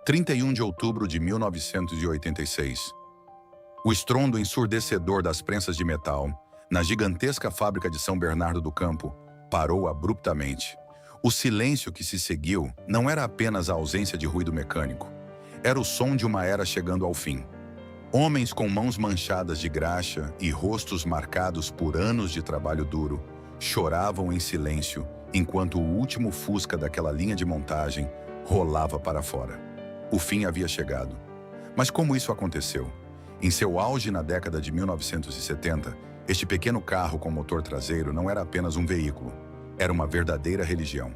31 de outubro de 1986. O estrondo ensurdecedor das prensas de metal, na gigantesca fábrica de São Bernardo do Campo, parou abruptamente. O silêncio que se seguiu não era apenas a ausência de ruído mecânico. Era o som de uma era chegando ao fim. Homens com mãos manchadas de graxa e rostos marcados por anos de trabalho duro choravam em silêncio enquanto o último Fusca daquela linha de montagem rolava para fora. O fim havia chegado. Mas como isso aconteceu? Em seu auge na década de 1970, este pequeno carro com motor traseiro não era apenas um veículo, era uma verdadeira religião.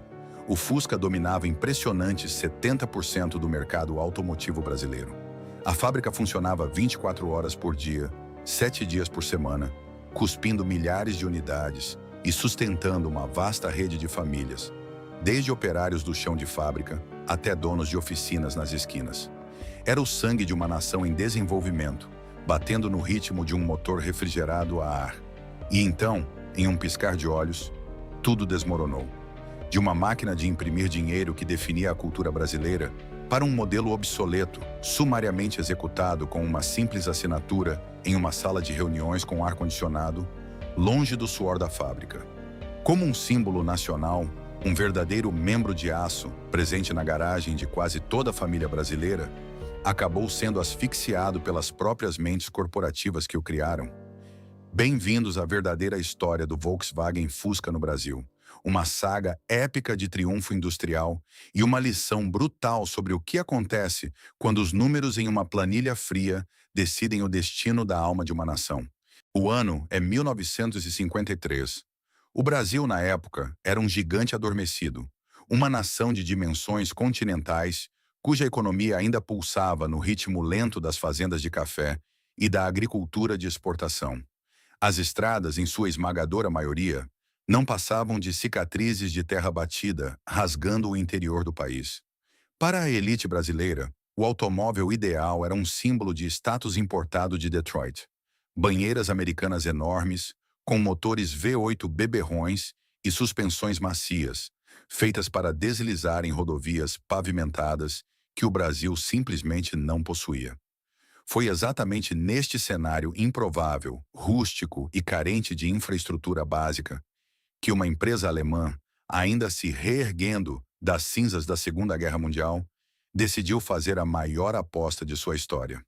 O Fusca dominava impressionantes 70% do mercado automotivo brasileiro. A fábrica funcionava 24 horas por dia, 7 dias por semana, cuspindo milhares de unidades e sustentando uma vasta rede de famílias, desde operários do chão de fábrica até donos de oficinas nas esquinas. Era o sangue de uma nação em desenvolvimento, batendo no ritmo de um motor refrigerado a ar. E então, em um piscar de olhos, tudo desmoronou. De uma máquina de imprimir dinheiro que definia a cultura brasileira, para um modelo obsoleto, sumariamente executado com uma simples assinatura em uma sala de reuniões com ar-condicionado, longe do suor da fábrica. Como um símbolo nacional, um verdadeiro membro de aço, presente na garagem de quase toda a família brasileira, acabou sendo asfixiado pelas próprias mentes corporativas que o criaram. Bem-vindos à verdadeira história do Volkswagen Fusca no Brasil. Uma saga épica de triunfo industrial e uma lição brutal sobre o que acontece quando os números em uma planilha fria decidem o destino da alma de uma nação. O ano é 1953. O Brasil, na época, era um gigante adormecido, uma nação de dimensões continentais, cuja economia ainda pulsava no ritmo lento das fazendas de café e da agricultura de exportação. As estradas, em sua esmagadora maioria, não passavam de cicatrizes de terra batida, rasgando o interior do país. Para a elite brasileira, o automóvel ideal era um símbolo de status importado de Detroit. Banheiras americanas enormes, com motores V8 beberrões e suspensões macias, feitas para deslizar em rodovias pavimentadas que o Brasil simplesmente não possuía. Foi exatamente neste cenário improvável, rústico e carente de infraestrutura básica que uma empresa alemã, ainda se reerguendo das cinzas da Segunda Guerra Mundial, decidiu fazer a maior aposta de sua história.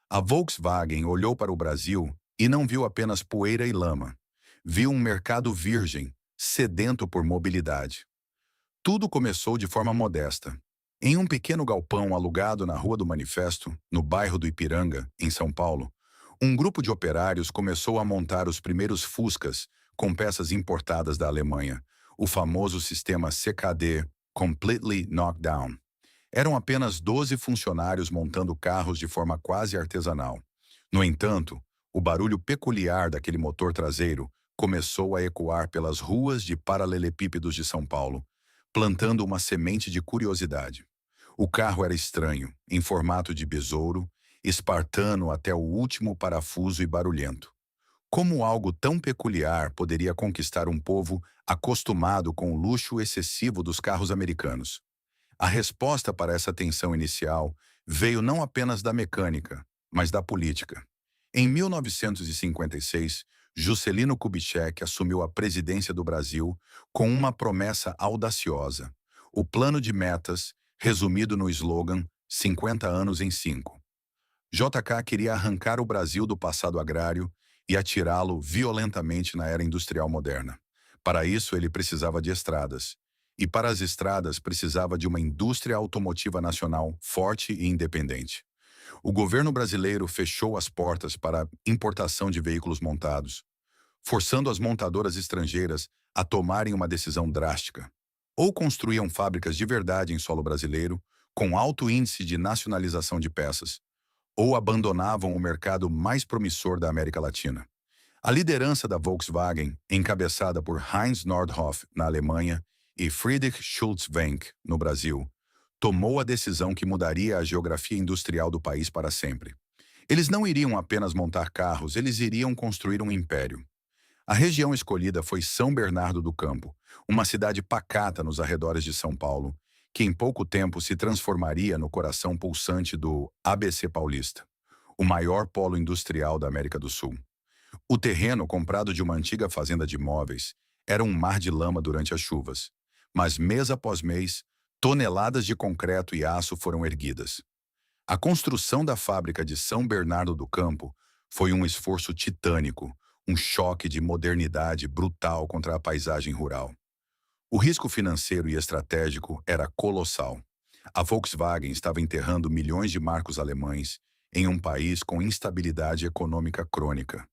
A Volkswagen olhou para o Brasil e não viu apenas poeira e lama. Viu um mercado virgem, sedento por mobilidade. Tudo começou de forma modesta. Em um pequeno galpão alugado na Rua do Manifesto, no bairro do Ipiranga, em São Paulo, um grupo de operários começou a montar os primeiros Fuscas com peças importadas da Alemanha, o famoso sistema CKD, Completely Knocked Down. Eram apenas 12 funcionários montando carros de forma quase artesanal. No entanto, o barulho peculiar daquele motor traseiro começou a ecoar pelas ruas de paralelepípedos de São Paulo, plantando uma semente de curiosidade. O carro era estranho, em formato de besouro, espartano até o último parafuso e barulhento. Como algo tão peculiar poderia conquistar um povo acostumado com o luxo excessivo dos carros americanos? A resposta para essa tensão inicial veio não apenas da mecânica, mas da política. Em 1956, Juscelino Kubitschek assumiu a presidência do Brasil com uma promessa audaciosa: o plano de metas, resumido no slogan 50 anos em 5. JK queria arrancar o Brasil do passado agrário e atirá-lo violentamente na era industrial moderna. Para isso, ele precisava de estradas. E para as estradas, precisava de uma indústria automotiva nacional forte e independente. O governo brasileiro fechou as portas para a importação de veículos montados, forçando as montadoras estrangeiras a tomarem uma decisão drástica. Ou construíam fábricas de verdade em solo brasileiro, com alto índice de nacionalização de peças, ou abandonavam o mercado mais promissor da América Latina. A liderança da Volkswagen, encabeçada por Heinz Nordhoff, na Alemanha, e Friedrich Schulze-Wenck, no Brasil, tomou a decisão que mudaria a geografia industrial do país para sempre. Eles não iriam apenas montar carros, eles iriam construir um império. A região escolhida foi São Bernardo do Campo, uma cidade pacata nos arredores de São Paulo, que em pouco tempo se transformaria no coração pulsante do ABC Paulista, o maior polo industrial da América do Sul. O terreno, comprado de uma antiga fazenda de móveis, era um mar de lama durante as chuvas, mas mês após mês, toneladas de concreto e aço foram erguidas. A construção da fábrica de São Bernardo do Campo foi um esforço titânico, um choque de modernidade brutal contra a paisagem rural. O risco financeiro e estratégico era colossal. A Volkswagen estava enterrando milhões de marcos alemães em um país com instabilidade econômica crônica,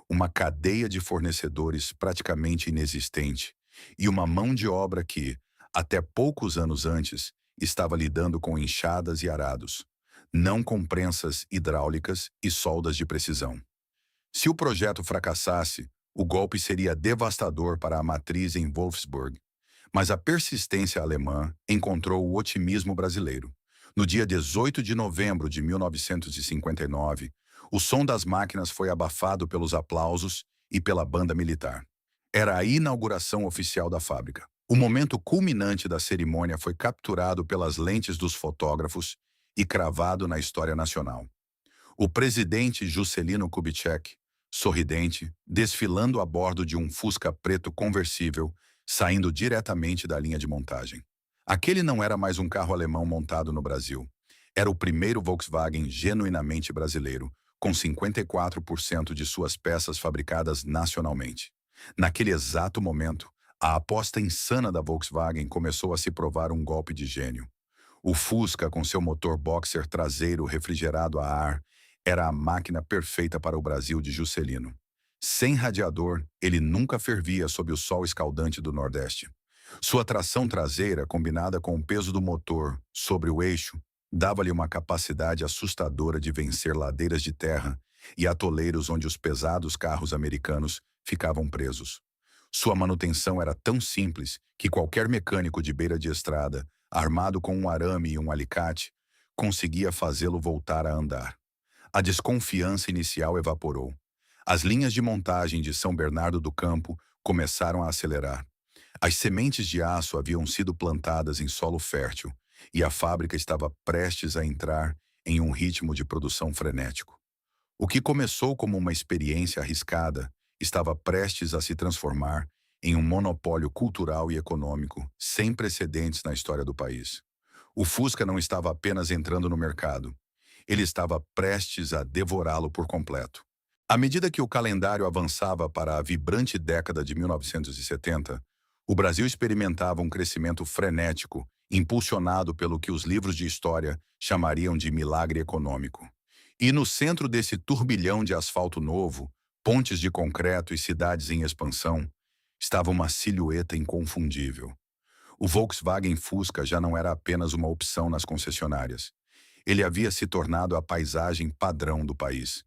uma cadeia de fornecedores praticamente inexistente e uma mão de obra que, até poucos anos antes, estava lidando com enxadas e arados, não com prensas hidráulicas e soldas de precisão. Se o projeto fracassasse, o golpe seria devastador para a matriz em Wolfsburg, mas a persistência alemã encontrou o otimismo brasileiro. No dia 18 de novembro de 1959, o som das máquinas foi abafado pelos aplausos e pela banda militar. Era a inauguração oficial da fábrica. O momento culminante da cerimônia foi capturado pelas lentes dos fotógrafos e cravado na história nacional. O presidente Juscelino Kubitschek, sorridente, desfilando a bordo de um Fusca preto conversível, saindo diretamente da linha de montagem. Aquele não era mais um carro alemão montado no Brasil. Era o primeiro Volkswagen genuinamente brasileiro, com 54% de suas peças fabricadas nacionalmente. Naquele exato momento, a aposta insana da Volkswagen começou a se provar um golpe de gênio. O Fusca, com seu motor boxer traseiro refrigerado a ar, era a máquina perfeita para o Brasil de Juscelino. Sem radiador, ele nunca fervia sob o sol escaldante do Nordeste. Sua tração traseira, combinada com o peso do motor sobre o eixo, dava-lhe uma capacidade assustadora de vencer ladeiras de terra e atoleiros onde os pesados carros americanos ficavam presos. Sua manutenção era tão simples que qualquer mecânico de beira de estrada, armado com um arame e um alicate, conseguia fazê-lo voltar a andar. A desconfiança inicial evaporou. As linhas de montagem de São Bernardo do Campo começaram a acelerar. As sementes de aço haviam sido plantadas em solo fértil e a fábrica estava prestes a entrar em um ritmo de produção frenético. O que começou como uma experiência arriscada estava prestes a se transformar em um monopólio cultural e econômico sem precedentes na história do país. O Fusca não estava apenas entrando no mercado, ele estava prestes a devorá-lo por completo. À medida que o calendário avançava para a vibrante década de 1970, o Brasil experimentava um crescimento frenético, impulsionado pelo que os livros de história chamariam de milagre econômico. E no centro desse turbilhão de asfalto novo, pontes de concreto e cidades em expansão, estava uma silhueta inconfundível. O Volkswagen Fusca já não era apenas uma opção nas concessionárias. Ele havia se tornado a paisagem padrão do país.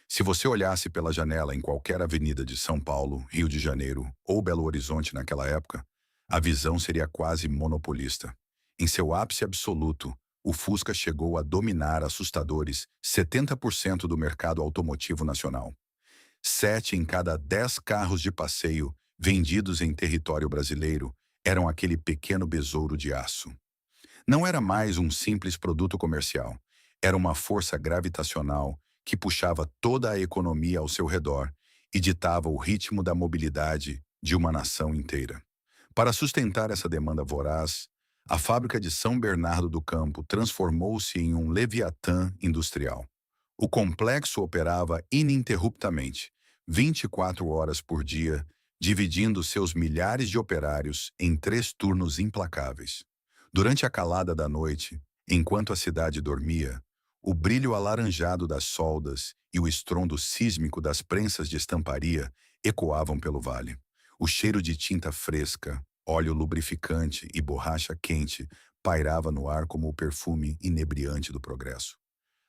Se você olhasse pela janela em qualquer avenida de São Paulo, Rio de Janeiro ou Belo Horizonte naquela época, a visão seria quase monopolista. Em seu ápice absoluto, o Fusca chegou a dominar assustadores 70% do mercado automotivo nacional. 7 em cada 10 carros de passeio vendidos em território brasileiro eram aquele pequeno besouro de aço. Não era mais um simples produto comercial, era uma força gravitacional que puxava toda a economia ao seu redor e ditava o ritmo da mobilidade de uma nação inteira. Para sustentar essa demanda voraz, a fábrica de São Bernardo do Campo transformou-se em um leviatã industrial. O complexo operava ininterruptamente, 24 horas por dia, dividindo seus milhares de operários em 3 turnos implacáveis. Durante a calada da noite, enquanto a cidade dormia, o brilho alaranjado das soldas e o estrondo sísmico das prensas de estamparia ecoavam pelo vale. O cheiro de tinta fresca, óleo lubrificante e borracha quente pairava no ar como o perfume inebriante do progresso.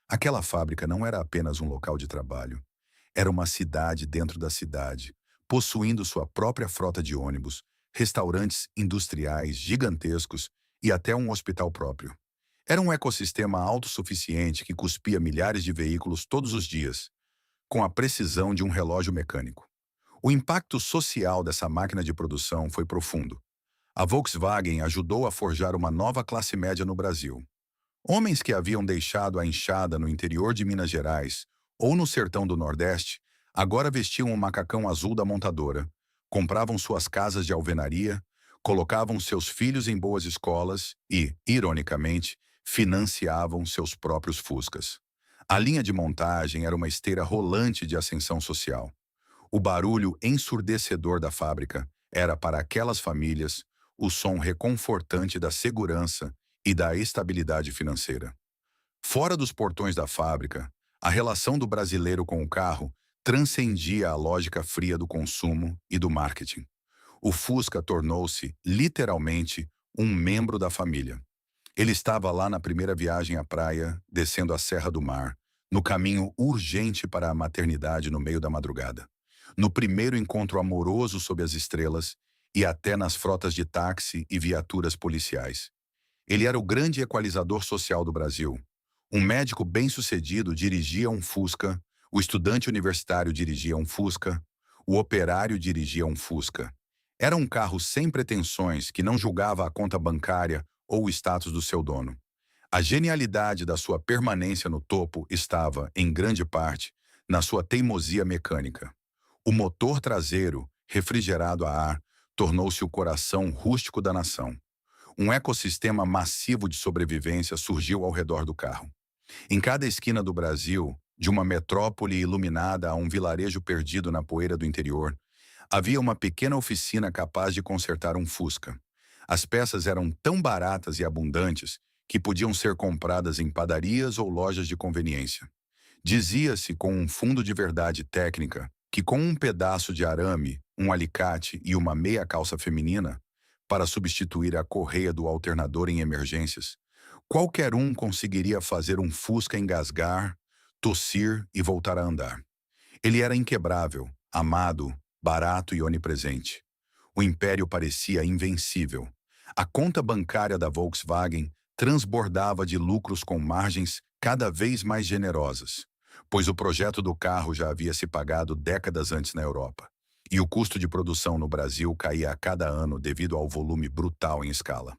Aquela fábrica não era apenas um local de trabalho. Era uma cidade dentro da cidade, possuindo sua própria frota de ônibus, restaurantes industriais gigantescos e até um hospital próprio. Era um ecossistema autossuficiente que cuspia milhares de veículos todos os dias, com a precisão de um relógio mecânico. O impacto social dessa máquina de produção foi profundo. A Volkswagen ajudou a forjar uma nova classe média no Brasil. Homens que haviam deixado a enxada no interior de Minas Gerais ou no sertão do Nordeste, agora vestiam o macacão azul da montadora, compravam suas casas de alvenaria, colocavam seus filhos em boas escolas e, ironicamente, financiavam seus próprios Fuscas. A linha de montagem era uma esteira rolante de ascensão social. O barulho ensurdecedor da fábrica era para aquelas famílias o som reconfortante da segurança e da estabilidade financeira. Fora dos portões da fábrica, a relação do brasileiro com o carro transcendia a lógica fria do consumo e do marketing. O Fusca tornou-se, literalmente, um membro da família. Ele estava lá na primeira viagem à praia, descendo a Serra do Mar, no caminho urgente para a maternidade no meio da madrugada, no primeiro encontro amoroso sob as estrelas e até nas frotas de táxi e viaturas policiais. Ele era o grande equalizador social do Brasil. Um médico bem-sucedido dirigia um Fusca, o estudante universitário dirigia um Fusca, o operário dirigia um Fusca. Era um carro sem pretensões que não julgava a conta bancária ou o status do seu dono. A genialidade da sua permanência no topo estava, em grande parte, na sua teimosia mecânica. O motor traseiro, refrigerado a ar, tornou-se o coração rústico da nação. Um ecossistema massivo de sobrevivência surgiu ao redor do carro. Em cada esquina do Brasil, de uma metrópole iluminada a um vilarejo perdido na poeira do interior, havia uma pequena oficina capaz de consertar um Fusca. As peças eram tão baratas e abundantes que podiam ser compradas em padarias ou lojas de conveniência. Dizia-se com um fundo de verdade técnica que com um pedaço de arame, um alicate e uma meia calça feminina, para substituir a correia do alternador em emergências, qualquer um conseguiria fazer um Fusca engasgar, tossir e voltar a andar. Ele era inquebrável, amado, barato e onipresente. O império parecia invencível. A conta bancária da Volkswagen transbordava de lucros com margens cada vez mais generosas, pois o projeto do carro já havia se pagado décadas antes na Europa, e o custo de produção no Brasil caía a cada ano devido ao volume brutal em escala.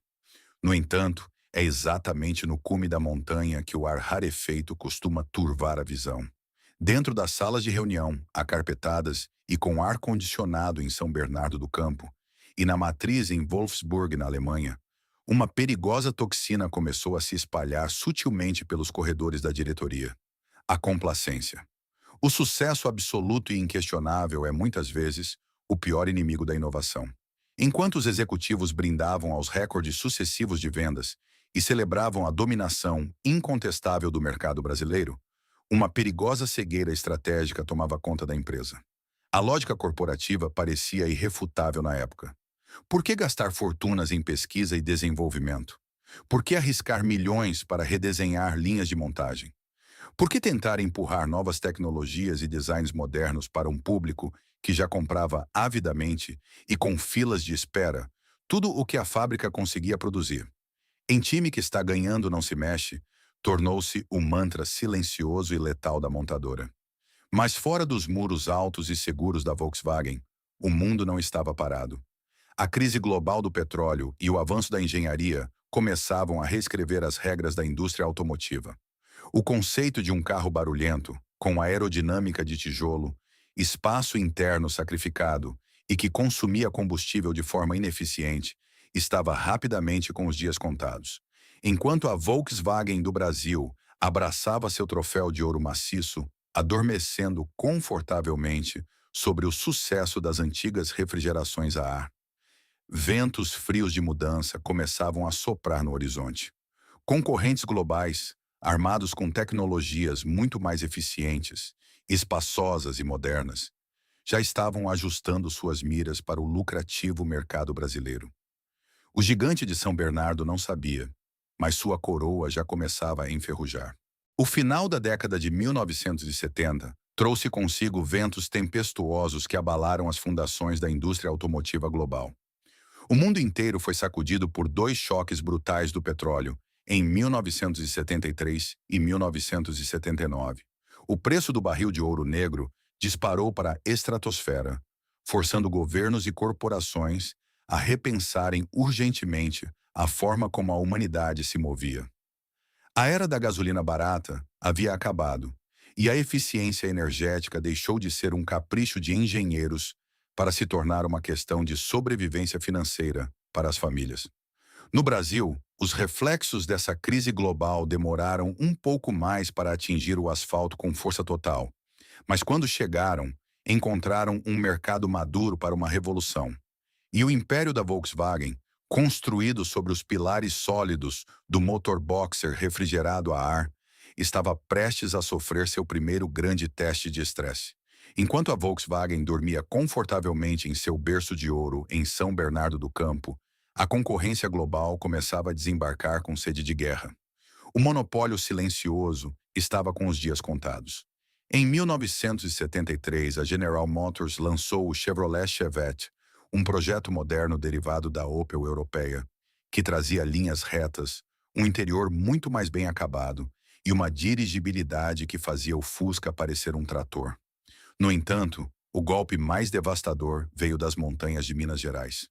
No entanto, é exatamente no cume da montanha que o ar rarefeito costuma turvar a visão. Dentro das salas de reunião, acarpetadas e com ar-condicionado em São Bernardo do Campo, e na matriz em Wolfsburg, na Alemanha, uma perigosa toxina começou a se espalhar sutilmente pelos corredores da diretoria. A complacência. O sucesso absoluto e inquestionável é, muitas vezes, o pior inimigo da inovação. Enquanto os executivos brindavam aos recordes sucessivos de vendas e celebravam a dominação incontestável do mercado brasileiro, uma perigosa cegueira estratégica tomava conta da empresa. A lógica corporativa parecia irrefutável na época. Por que gastar fortunas em pesquisa e desenvolvimento? Por que arriscar milhões para redesenhar linhas de montagem? Por que tentar empurrar novas tecnologias e designs modernos para um público que já comprava avidamente e com filas de espera tudo o que a fábrica conseguia produzir? Em time que está ganhando não se mexe, tornou-se o mantra silencioso e letal da montadora. Mas fora dos muros altos e seguros da Volkswagen, o mundo não estava parado. A crise global do petróleo e o avanço da engenharia começavam a reescrever as regras da indústria automotiva. O conceito de um carro barulhento, com aerodinâmica de tijolo, espaço interno sacrificado e que consumia combustível de forma ineficiente, estava rapidamente com os dias contados. Enquanto a Volkswagen do Brasil abraçava seu troféu de ouro maciço, adormecendo confortavelmente sobre o sucesso das antigas refrigerações a ar, ventos frios de mudança começavam a soprar no horizonte. Concorrentes globais, armados com tecnologias muito mais eficientes, espaçosas e modernas, já estavam ajustando suas miras para o lucrativo mercado brasileiro. O gigante de São Bernardo não sabia, mas sua coroa já começava a enferrujar. O final da década de 1970 trouxe consigo ventos tempestuosos que abalaram as fundações da indústria automotiva global. O mundo inteiro foi sacudido por dois choques brutais do petróleo, em 1973 e 1979. O preço do barril de ouro negro disparou para a estratosfera, forçando governos e corporações a repensarem urgentemente a forma como a humanidade se movia. A era da gasolina barata havia acabado, e a eficiência energética deixou de ser um capricho de engenheiros para se tornar uma questão de sobrevivência financeira para as famílias. No Brasil, os reflexos dessa crise global demoraram um pouco mais para atingir o asfalto com força total, mas quando chegaram, encontraram um mercado maduro para uma revolução. E o império da Volkswagen, construído sobre os pilares sólidos do motor boxer refrigerado a ar, estava prestes a sofrer seu primeiro grande teste de estresse. Enquanto a Volkswagen dormia confortavelmente em seu berço de ouro em São Bernardo do Campo, a concorrência global começava a desembarcar com sede de guerra. O monopólio silencioso estava com os dias contados. Em 1973, a General Motors lançou o Chevrolet Chevette, um projeto moderno derivado da Opel europeia, que trazia linhas retas, um interior muito mais bem acabado e uma dirigibilidade que fazia o Fusca parecer um trator. No entanto, o golpe mais devastador veio das montanhas de Minas Gerais.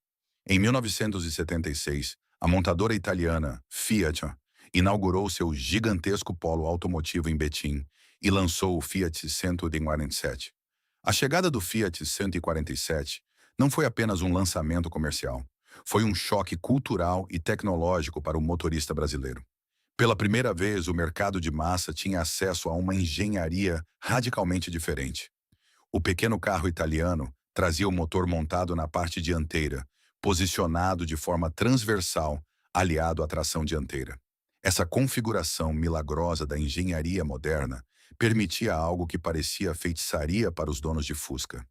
Em 1976, a montadora italiana Fiat inaugurou seu gigantesco polo automotivo em Betim e lançou o Fiat 147. A chegada do Fiat 147 não foi apenas um lançamento comercial, foi um choque cultural e tecnológico para o motorista brasileiro. Pela primeira vez, o mercado de massa tinha acesso a uma engenharia radicalmente diferente. O pequeno carro italiano trazia o motor montado na parte dianteira, posicionado de forma transversal, aliado à tração dianteira. Essa configuração milagrosa da engenharia moderna permitia algo que parecia feitiçaria para os donos de Fusca.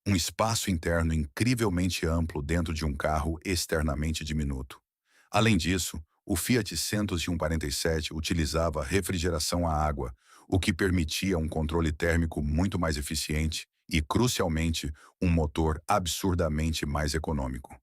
Um espaço interno incrivelmente amplo dentro de um carro externamente diminuto. Além disso, o Fiat 147 utilizava refrigeração a água, o que permitia um controle térmico muito mais eficiente e, crucialmente, um motor absurdamente mais econômico.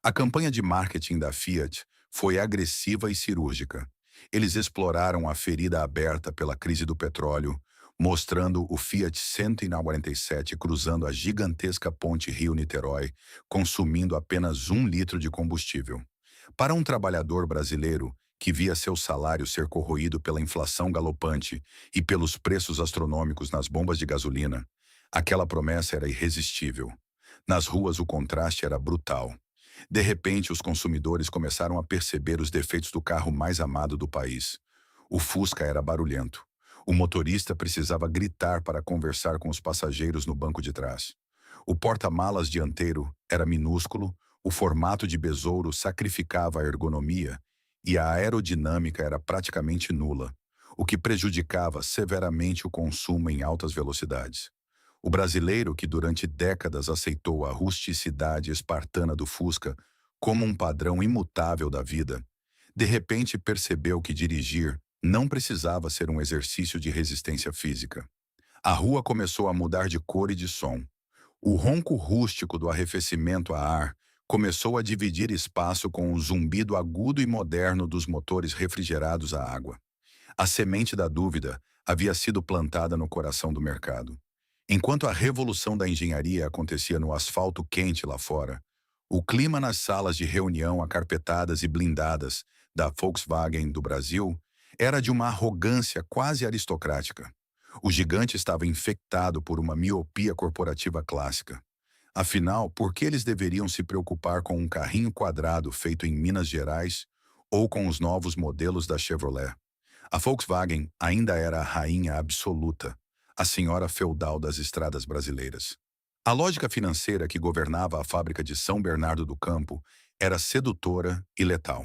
A campanha de marketing da Fiat foi agressiva e cirúrgica. Eles exploraram a ferida aberta pela crise do petróleo, mostrando o Fiat 147 cruzando a gigantesca ponte Rio-Niterói, consumindo apenas 1 litro de combustível. Para um trabalhador brasileiro que via seu salário ser corroído pela inflação galopante e pelos preços astronômicos nas bombas de gasolina, aquela promessa era irresistível. Nas ruas o contraste era brutal. De repente, os consumidores começaram a perceber os defeitos do carro mais amado do país. O Fusca era barulhento. O motorista precisava gritar para conversar com os passageiros no banco de trás. O porta-malas dianteiro era minúsculo, o formato de besouro sacrificava a ergonomia e a aerodinâmica era praticamente nula, o que prejudicava severamente o consumo em altas velocidades. O brasileiro, que durante décadas aceitou a rusticidade espartana do Fusca como um padrão imutável da vida, de repente percebeu que dirigir não precisava ser um exercício de resistência física. A rua começou a mudar de cor e de som. O ronco rústico do arrefecimento a ar começou a dividir espaço com o zumbido agudo e moderno dos motores refrigerados a água. A semente da dúvida havia sido plantada no coração do mercado. Enquanto a revolução da engenharia acontecia no asfalto quente lá fora, o clima nas salas de reunião acarpetadas e blindadas da Volkswagen do Brasil era de uma arrogância quase aristocrática. O gigante estava infectado por uma miopia corporativa clássica. Afinal, por que eles deveriam se preocupar com um carrinho quadrado feito em Minas Gerais ou com os novos modelos da Chevrolet? A Volkswagen ainda era a rainha absoluta, a senhora feudal das estradas brasileiras. A lógica financeira que governava a fábrica de São Bernardo do Campo era sedutora e letal.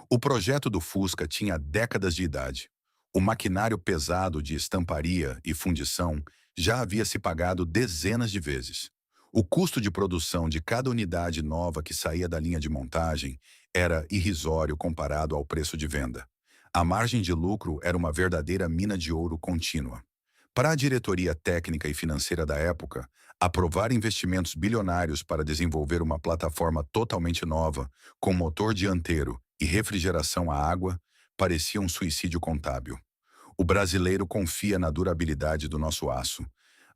O projeto do Fusca tinha décadas de idade. O maquinário pesado de estamparia e fundição já havia se pagado dezenas de vezes. O custo de produção de cada unidade nova que saía da linha de montagem era irrisório comparado ao preço de venda. A margem de lucro era uma verdadeira mina de ouro contínua. Para a diretoria técnica e financeira da época, aprovar investimentos bilionários para desenvolver uma plataforma totalmente nova, com motor dianteiro e refrigeração a água, parecia um suicídio contábil. O brasileiro confia na durabilidade do nosso aço,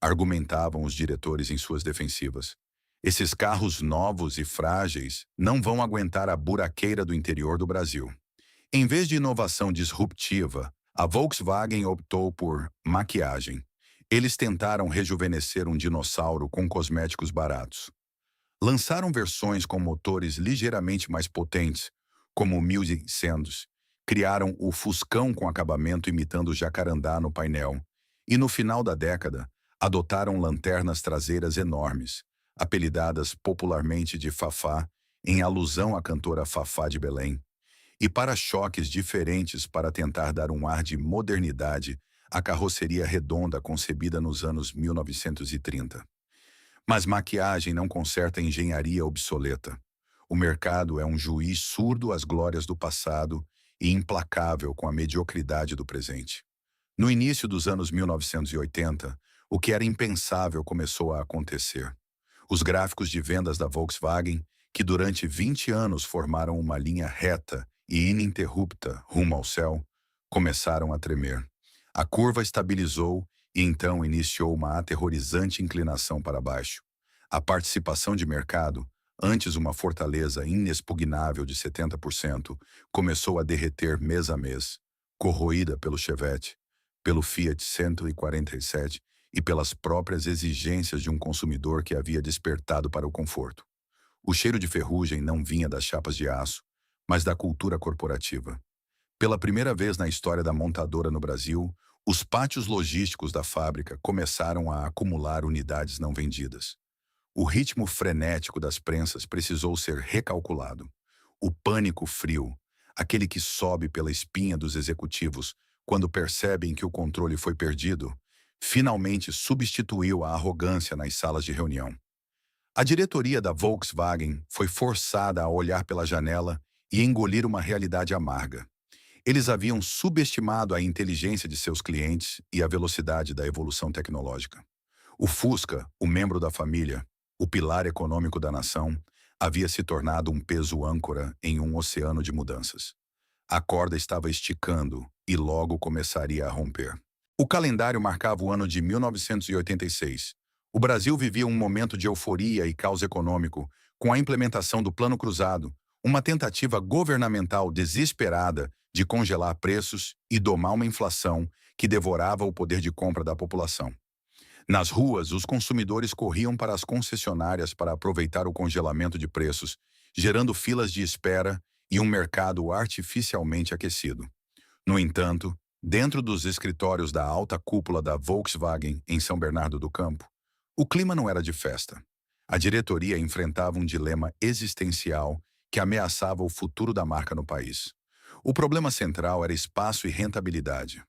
argumentavam os diretores em suas defensivas. Esses carros novos e frágeis não vão aguentar a buraqueira do interior do Brasil. Em vez de inovação disruptiva, a Volkswagen optou por maquiagem. Eles tentaram rejuvenescer um dinossauro com cosméticos baratos. Lançaram versões com motores ligeiramente mais potentes, como o 1600. Criaram o Fuscão com acabamento imitando o jacarandá no painel. E no final da década, adotaram lanternas traseiras enormes, apelidadas popularmente de Fafá, em alusão à cantora Fafá de Belém, e para-choques diferentes para tentar dar um ar de modernidade à carroceria redonda concebida nos anos 1930. Mas maquiagem não conserta engenharia obsoleta. O mercado é um juiz surdo às glórias do passado e implacável com a mediocridade do presente. No início dos anos 1980, o que era impensável começou a acontecer. Os gráficos de vendas da Volkswagen, que durante 20 anos formaram uma linha reta e ininterrupta rumo ao céu, começaram a tremer. A curva estabilizou e então iniciou uma aterrorizante inclinação para baixo. A participação de mercado, antes uma fortaleza inexpugnável de 70%, começou a derreter mês a mês, corroída pelo Chevette, pelo Fiat 147 e pelas próprias exigências de um consumidor que havia despertado para o conforto. O cheiro de ferrugem não vinha das chapas de aço, mas da cultura corporativa. Pela primeira vez na história da montadora no Brasil, os pátios logísticos da fábrica começaram a acumular unidades não vendidas. O ritmo frenético das prensas precisou ser recalculado. O pânico frio, aquele que sobe pela espinha dos executivos quando percebem que o controle foi perdido, finalmente substituiu a arrogância nas salas de reunião. A diretoria da Volkswagen foi forçada a olhar pela janela e engolir uma realidade amarga. Eles haviam subestimado a inteligência de seus clientes e a velocidade da evolução tecnológica. O Fusca, o membro da família, o pilar econômico da nação, havia se tornado um peso âncora em um oceano de mudanças. A corda estava esticando e logo começaria a romper. O calendário marcava o ano de 1986. O Brasil vivia um momento de euforia e caos econômico, com a implementação do Plano Cruzado, uma tentativa governamental desesperada de congelar preços e domar uma inflação que devorava o poder de compra da população. Nas ruas, os consumidores corriam para as concessionárias para aproveitar o congelamento de preços, gerando filas de espera e um mercado artificialmente aquecido. No entanto, dentro dos escritórios da alta cúpula da Volkswagen em São Bernardo do Campo, o clima não era de festa. A diretoria enfrentava um dilema existencial que ameaçava o futuro da marca no país. O problema central era espaço e rentabilidade.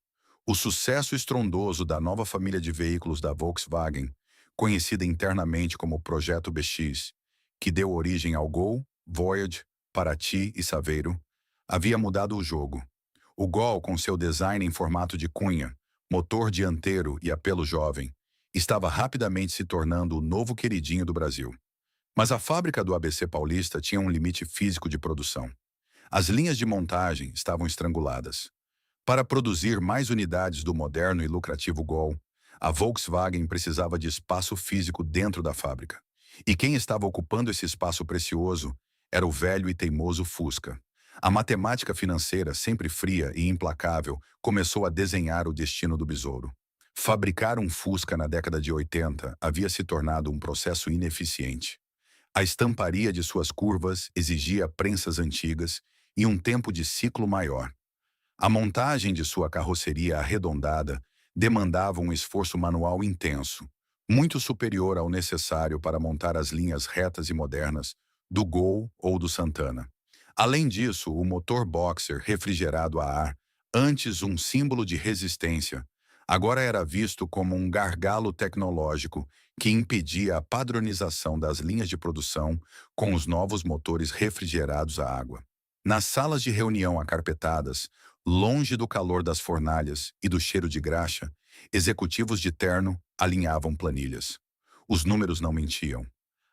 O sucesso estrondoso da nova família de veículos da Volkswagen, conhecida internamente como Projeto BX, que deu origem ao Gol, Voyage, Paraty e Saveiro, havia mudado o jogo. O Gol, com seu design em formato de cunha, motor dianteiro e apelo jovem, estava rapidamente se tornando o novo queridinho do Brasil. Mas a fábrica do ABC Paulista tinha um limite físico de produção. As linhas de montagem estavam estranguladas. Para produzir mais unidades do moderno e lucrativo Gol, a Volkswagen precisava de espaço físico dentro da fábrica. E quem estava ocupando esse espaço precioso era o velho e teimoso Fusca. A matemática financeira, sempre fria e implacável, começou a desenhar o destino do besouro. Fabricar um Fusca na década de 80 havia se tornado um processo ineficiente. A estamparia de suas curvas exigia prensas antigas e um tempo de ciclo maior. A montagem de sua carroceria arredondada demandava um esforço manual intenso, muito superior ao necessário para montar as linhas retas e modernas do Gol ou do Santana. Além disso, o motor boxer refrigerado a ar, antes um símbolo de resistência, agora era visto como um gargalo tecnológico que impedia a padronização das linhas de produção com os novos motores refrigerados a água. Nas salas de reunião acarpetadas, longe do calor das fornalhas e do cheiro de graxa, executivos de terno alinhavam planilhas. Os números não mentiam.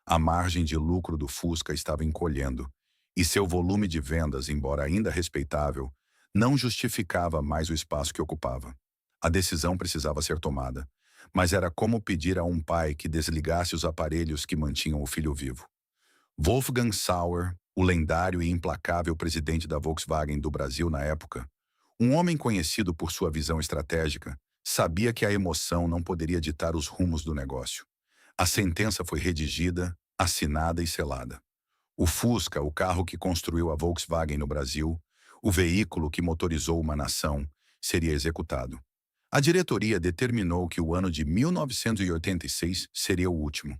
A margem de lucro do Fusca estava encolhendo, e seu volume de vendas, embora ainda respeitável, não justificava mais o espaço que ocupava. A decisão precisava ser tomada, mas era como pedir a um pai que desligasse os aparelhos que mantinham o filho vivo. Wolfgang Sauer, o lendário e implacável presidente da Volkswagen do Brasil na época, um homem conhecido por sua visão estratégica, sabia que a emoção não poderia ditar os rumos do negócio. A sentença foi redigida, assinada e selada. O Fusca, o carro que construiu a Volkswagen no Brasil, o veículo que motorizou uma nação, seria executado. A diretoria determinou que o ano de 1986 seria o último.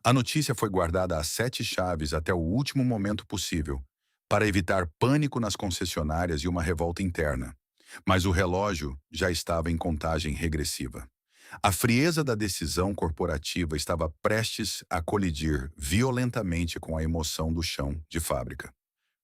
A notícia foi guardada às 7 chaves até o último momento possível, para evitar pânico nas concessionárias e uma revolta interna. Mas o relógio já estava em contagem regressiva. A frieza da decisão corporativa estava prestes a colidir violentamente com a emoção do chão de fábrica.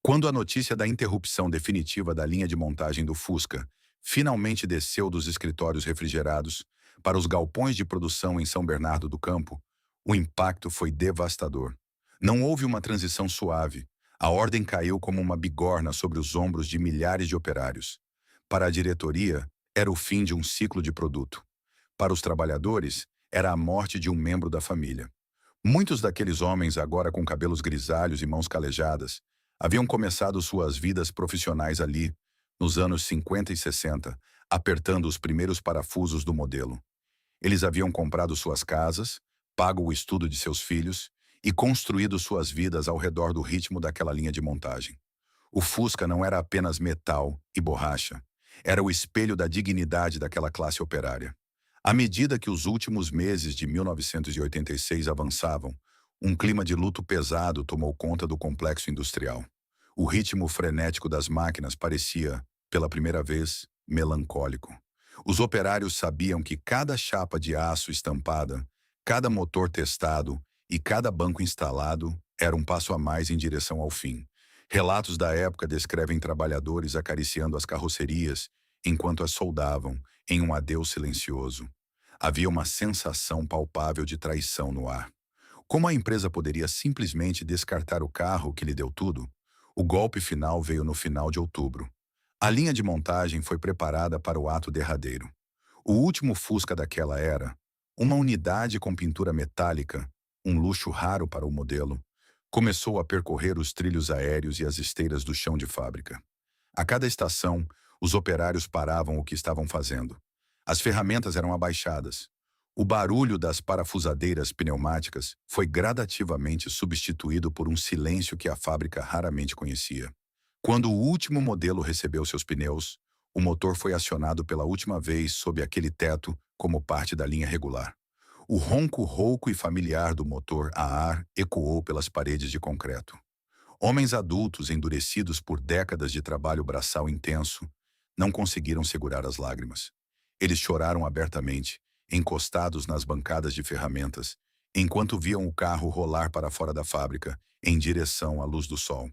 Quando a notícia da interrupção definitiva da linha de montagem do Fusca finalmente desceu dos escritórios refrigerados para os galpões de produção em São Bernardo do Campo, o impacto foi devastador. Não houve uma transição suave. A ordem caiu como uma bigorna sobre os ombros de milhares de operários. Para a diretoria, era o fim de um ciclo de produto. Para os trabalhadores, era a morte de um membro da família. Muitos daqueles homens, agora com cabelos grisalhos e mãos calejadas, haviam começado suas vidas profissionais ali, nos anos 50 e 60, apertando os primeiros parafusos do modelo. Eles haviam comprado suas casas, pago o estudo de seus filhos e construído suas vidas ao redor do ritmo daquela linha de montagem. O Fusca não era apenas metal e borracha, era o espelho da dignidade daquela classe operária. À medida que os últimos meses de 1986 avançavam, um clima de luto pesado tomou conta do complexo industrial. O ritmo frenético das máquinas parecia, pela primeira vez, melancólico. Os operários sabiam que cada chapa de aço estampada, cada motor testado e cada banco instalado era um passo a mais em direção ao fim. Relatos da época descrevem trabalhadores acariciando as carrocerias enquanto as soldavam em um adeus silencioso. Havia uma sensação palpável de traição no ar. Como a empresa poderia simplesmente descartar o carro que lhe deu tudo? O golpe final veio no final de outubro. A linha de montagem foi preparada para o ato derradeiro. O último Fusca daquela era, uma unidade com pintura metálica, um luxo raro para o modelo, começou a percorrer os trilhos aéreos e as esteiras do chão de fábrica. A cada estação, os operários paravam o que estavam fazendo. As ferramentas eram abaixadas. O barulho das parafusadeiras pneumáticas foi gradativamente substituído por um silêncio que a fábrica raramente conhecia. Quando o último modelo recebeu seus pneus, o motor foi acionado pela última vez sob aquele teto como parte da linha regular. O ronco rouco e familiar do motor a ar ecoou pelas paredes de concreto. Homens adultos, endurecidos por décadas de trabalho braçal intenso, não conseguiram segurar as lágrimas. Eles choraram abertamente, encostados nas bancadas de ferramentas, enquanto viam o carro rolar para fora da fábrica, em direção à luz do sol.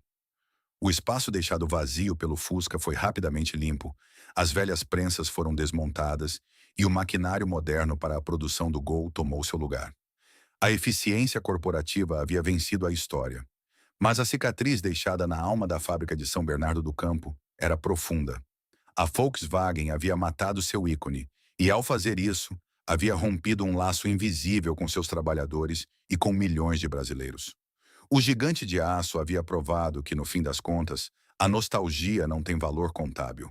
O espaço deixado vazio pelo Fusca foi rapidamente limpo, as velhas prensas foram desmontadas e o maquinário moderno para a produção do Gol tomou seu lugar. A eficiência corporativa havia vencido a história, mas a cicatriz deixada na alma da fábrica de São Bernardo do Campo era profunda. A Volkswagen havia matado seu ícone e, ao fazer isso, havia rompido um laço invisível com seus trabalhadores e com milhões de brasileiros. O gigante de aço havia provado que, no fim das contas, a nostalgia não tem valor contábil.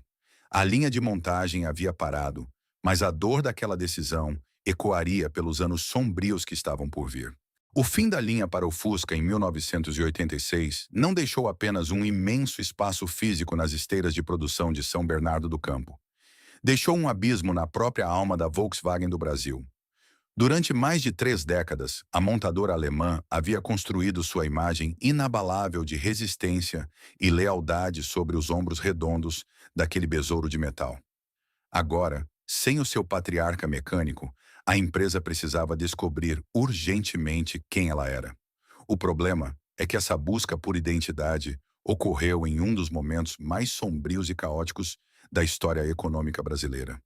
A linha de montagem havia parado, mas a dor daquela decisão ecoaria pelos anos sombrios que estavam por vir. O fim da linha para o Fusca em 1986 não deixou apenas um imenso espaço físico nas esteiras de produção de São Bernardo do Campo. Deixou um abismo na própria alma da Volkswagen do Brasil. Durante mais de 3 décadas, a montadora alemã havia construído sua imagem inabalável de resistência e lealdade sobre os ombros redondos daquele besouro de metal. Agora, sem o seu patriarca mecânico, a empresa precisava descobrir urgentemente quem ela era. O problema é que essa busca por identidade ocorreu em um dos momentos mais sombrios e caóticos da história econômica brasileira.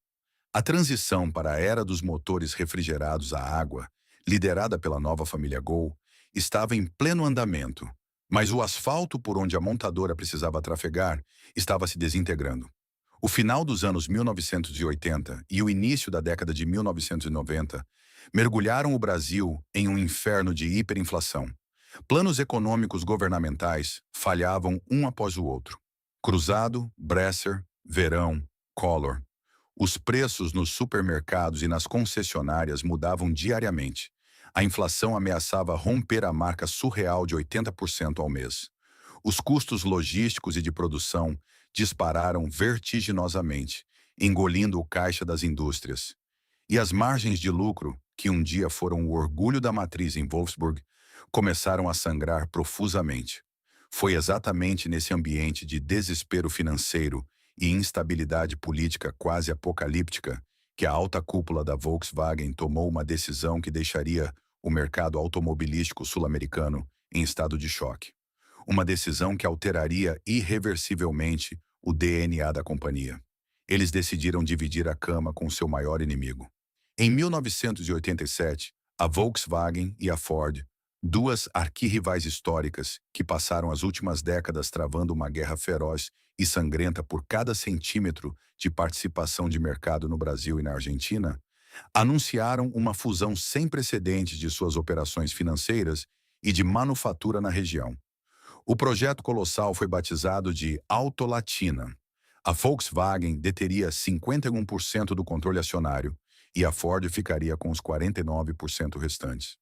A transição para a era dos motores refrigerados a água, liderada pela nova família Gol, estava em pleno andamento, mas o asfalto por onde a montadora precisava trafegar estava se desintegrando. O final dos anos 1980 e o início da década de 1990 mergulharam o Brasil em um inferno de hiperinflação. Planos econômicos governamentais falhavam um após o outro. Cruzado, Bresser, Verão, Collor. Os preços nos supermercados e nas concessionárias mudavam diariamente. A inflação ameaçava romper a marca surreal de 80% ao mês. Os custos logísticos e de produção dispararam vertiginosamente, engolindo o caixa das indústrias. E as margens de lucro, que um dia foram o orgulho da matriz em Wolfsburg, começaram a sangrar profusamente. Foi exatamente nesse ambiente de desespero financeiro e instabilidade política quase apocalíptica que a alta cúpula da Volkswagen tomou uma decisão que deixaria o mercado automobilístico sul-americano em estado de choque. Uma decisão que alteraria irreversivelmente o DNA da companhia. Eles decidiram dividir a cama com seu maior inimigo. Em 1987, a Volkswagen e a Ford, duas arquirrivais históricas que passaram as últimas décadas travando uma guerra feroz e sangrenta por cada centímetro de participação de mercado no Brasil e na Argentina, anunciaram uma fusão sem precedentes de suas operações financeiras e de manufatura na região. O projeto colossal foi batizado de Autolatina. A Volkswagen deteria 51% do controle acionário e a Ford ficaria com os 49% restantes.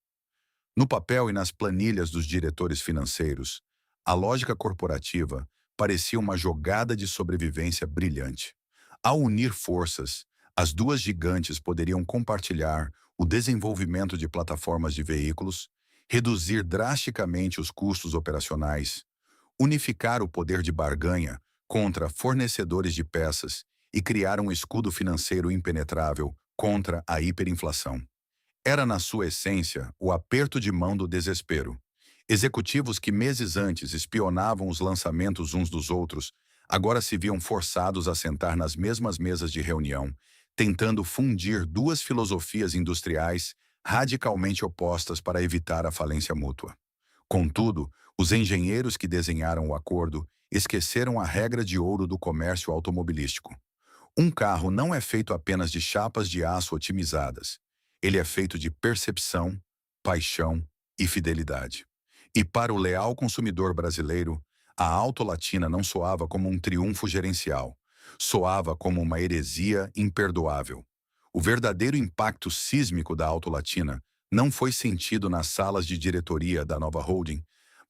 No papel e nas planilhas dos diretores financeiros, a lógica corporativa parecia uma jogada de sobrevivência brilhante. Ao unir forças, as duas gigantes poderiam compartilhar o desenvolvimento de plataformas de veículos, reduzir drasticamente os custos operacionais, unificar o poder de barganha contra fornecedores de peças e criar um escudo financeiro impenetrável contra a hiperinflação. Era, na sua essência, o aperto de mão do desespero. Executivos que meses antes espionavam os lançamentos uns dos outros, agora se viam forçados a sentar nas mesmas mesas de reunião, tentando fundir duas filosofias industriais radicalmente opostas para evitar a falência mútua. Contudo, os engenheiros que desenharam o acordo esqueceram a regra de ouro do comércio automobilístico. Um carro não é feito apenas de chapas de aço otimizadas. Ele é feito de percepção, paixão e fidelidade. E para o leal consumidor brasileiro, a Autolatina não soava como um triunfo gerencial. Soava como uma heresia imperdoável. O verdadeiro impacto sísmico da Autolatina não foi sentido nas salas de diretoria da nova holding,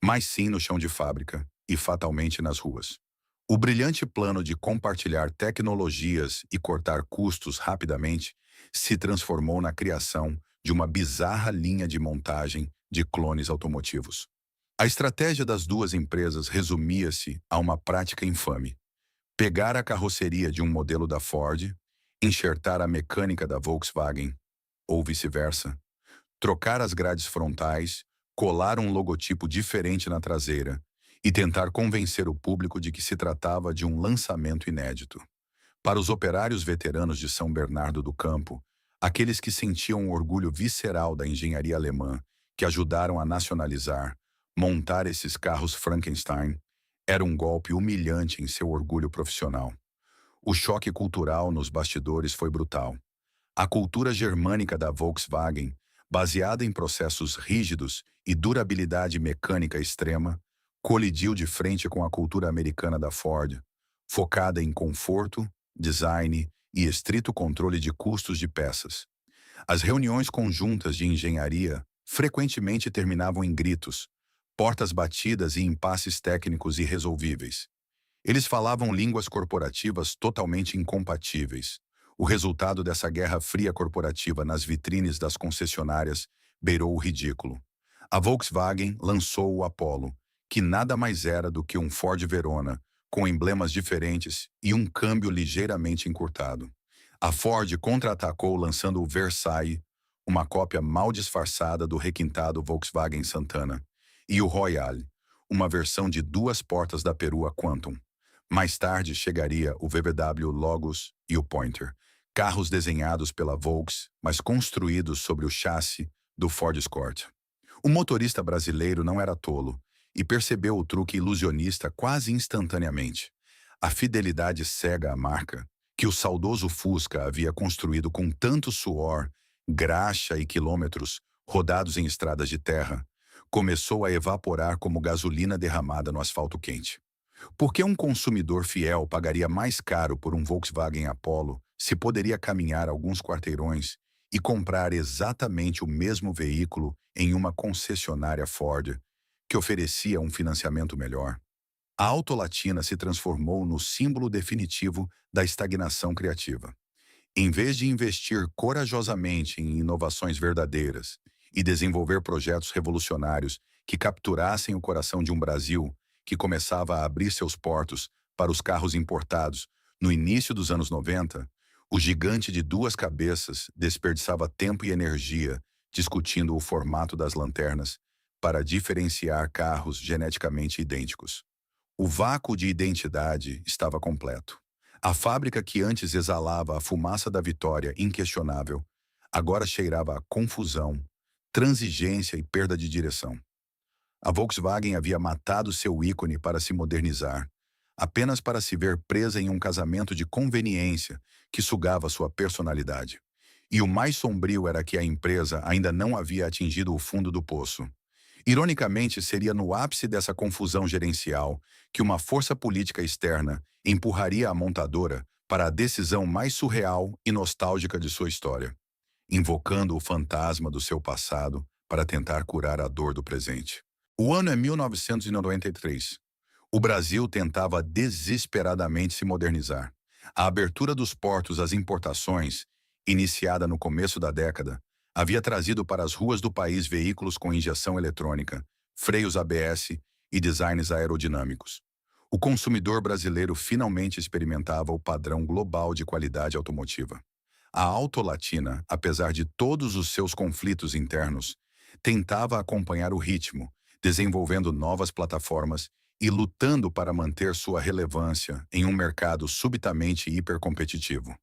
mas sim no chão de fábrica e fatalmente nas ruas. O brilhante plano de compartilhar tecnologias e cortar custos rapidamente se transformou na criação de uma bizarra linha de montagem de clones automotivos. A estratégia das duas empresas resumia-se a uma prática infame: pegar a carroceria de um modelo da Ford, enxertar a mecânica da Volkswagen, ou vice-versa, trocar as grades frontais, colar um logotipo diferente na traseira e tentar convencer o público de que se tratava de um lançamento inédito. Para os operários veteranos de São Bernardo do Campo, aqueles que sentiam o orgulho visceral da engenharia alemã, que ajudaram a nacionalizar, montar esses carros Frankenstein, era um golpe humilhante em seu orgulho profissional. O choque cultural nos bastidores foi brutal. A cultura germânica da Volkswagen, baseada em processos rígidos e durabilidade mecânica extrema, colidiu de frente com a cultura americana da Ford, focada em conforto, design e estrito controle de custos de peças. As reuniões conjuntas de engenharia frequentemente terminavam em gritos, portas batidas e impasses técnicos irresolvíveis. Eles falavam línguas corporativas totalmente incompatíveis. O resultado dessa guerra fria corporativa nas vitrines das concessionárias beirou o ridículo. A Volkswagen lançou o Apollo, que nada mais era do que um Ford Verona, com emblemas diferentes e um câmbio ligeiramente encurtado. A Ford contra-atacou lançando o Versailles, uma cópia mal disfarçada do requintado Volkswagen Santana, e o Royale, uma versão de duas portas da perua Quantum. Mais tarde chegaria o VW Logos e o Pointer, carros desenhados pela Volks, mas construídos sobre o chassi do Ford Escort. O motorista brasileiro não era tolo e percebeu o truque ilusionista quase instantaneamente. A fidelidade cega à marca, que o saudoso Fusca havia construído com tanto suor, graxa e quilômetros rodados em estradas de terra, começou a evaporar como gasolina derramada no asfalto quente. Por que um consumidor fiel pagaria mais caro por um Volkswagen Apollo se poderia caminhar alguns quarteirões e comprar exatamente o mesmo veículo em uma concessionária Ford, que oferecia um financiamento melhor? A Autolatina se transformou no símbolo definitivo da estagnação criativa. Em vez de investir corajosamente em inovações verdadeiras e desenvolver projetos revolucionários que capturassem o coração de um Brasil que começava a abrir seus portos para os carros importados no início dos anos 90, o gigante de duas cabeças desperdiçava tempo e energia discutindo o formato das lanternas para diferenciar carros geneticamente idênticos. O vácuo de identidade estava completo. A fábrica que antes exalava a fumaça da vitória inquestionável, agora cheirava a confusão, transigência e perda de direção. A Volkswagen havia matado seu ícone para se modernizar, apenas para se ver presa em um casamento de conveniência que sugava sua personalidade. E o mais sombrio era que a empresa ainda não havia atingido o fundo do poço. Ironicamente, seria no ápice dessa confusão gerencial que uma força política externa empurraria a montadora para a decisão mais surreal e nostálgica de sua história, invocando o fantasma do seu passado para tentar curar a dor do presente. O ano é 1993. O Brasil tentava desesperadamente se modernizar. A abertura dos portos às importações, iniciada no começo da década, havia trazido para as ruas do país veículos com injeção eletrônica, freios ABS e designs aerodinâmicos. O consumidor brasileiro finalmente experimentava o padrão global de qualidade automotiva. A Autolatina, apesar de todos os seus conflitos internos, tentava acompanhar o ritmo, desenvolvendo novas plataformas e lutando para manter sua relevância em um mercado subitamente hipercompetitivo.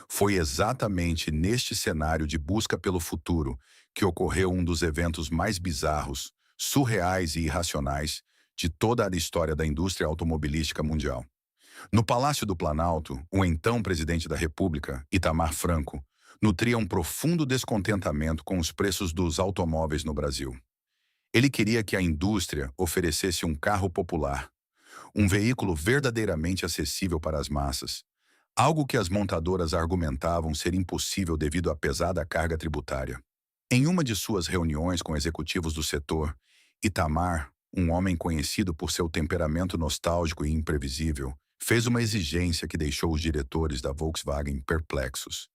Foi exatamente neste cenário de busca pelo futuro que ocorreu um dos eventos mais bizarros, surreais e irracionais de toda a história da indústria automobilística mundial. No Palácio do Planalto, o então presidente da República, Itamar Franco, nutria um profundo descontentamento com os preços dos automóveis no Brasil. Ele queria que a indústria oferecesse um carro popular, um veículo verdadeiramente acessível para as massas, algo que as montadoras argumentavam ser impossível devido à pesada carga tributária. Em uma de suas reuniões com executivos do setor, Itamar, um homem conhecido por seu temperamento nostálgico e imprevisível, fez uma exigência que deixou os diretores da Volkswagen perplexos.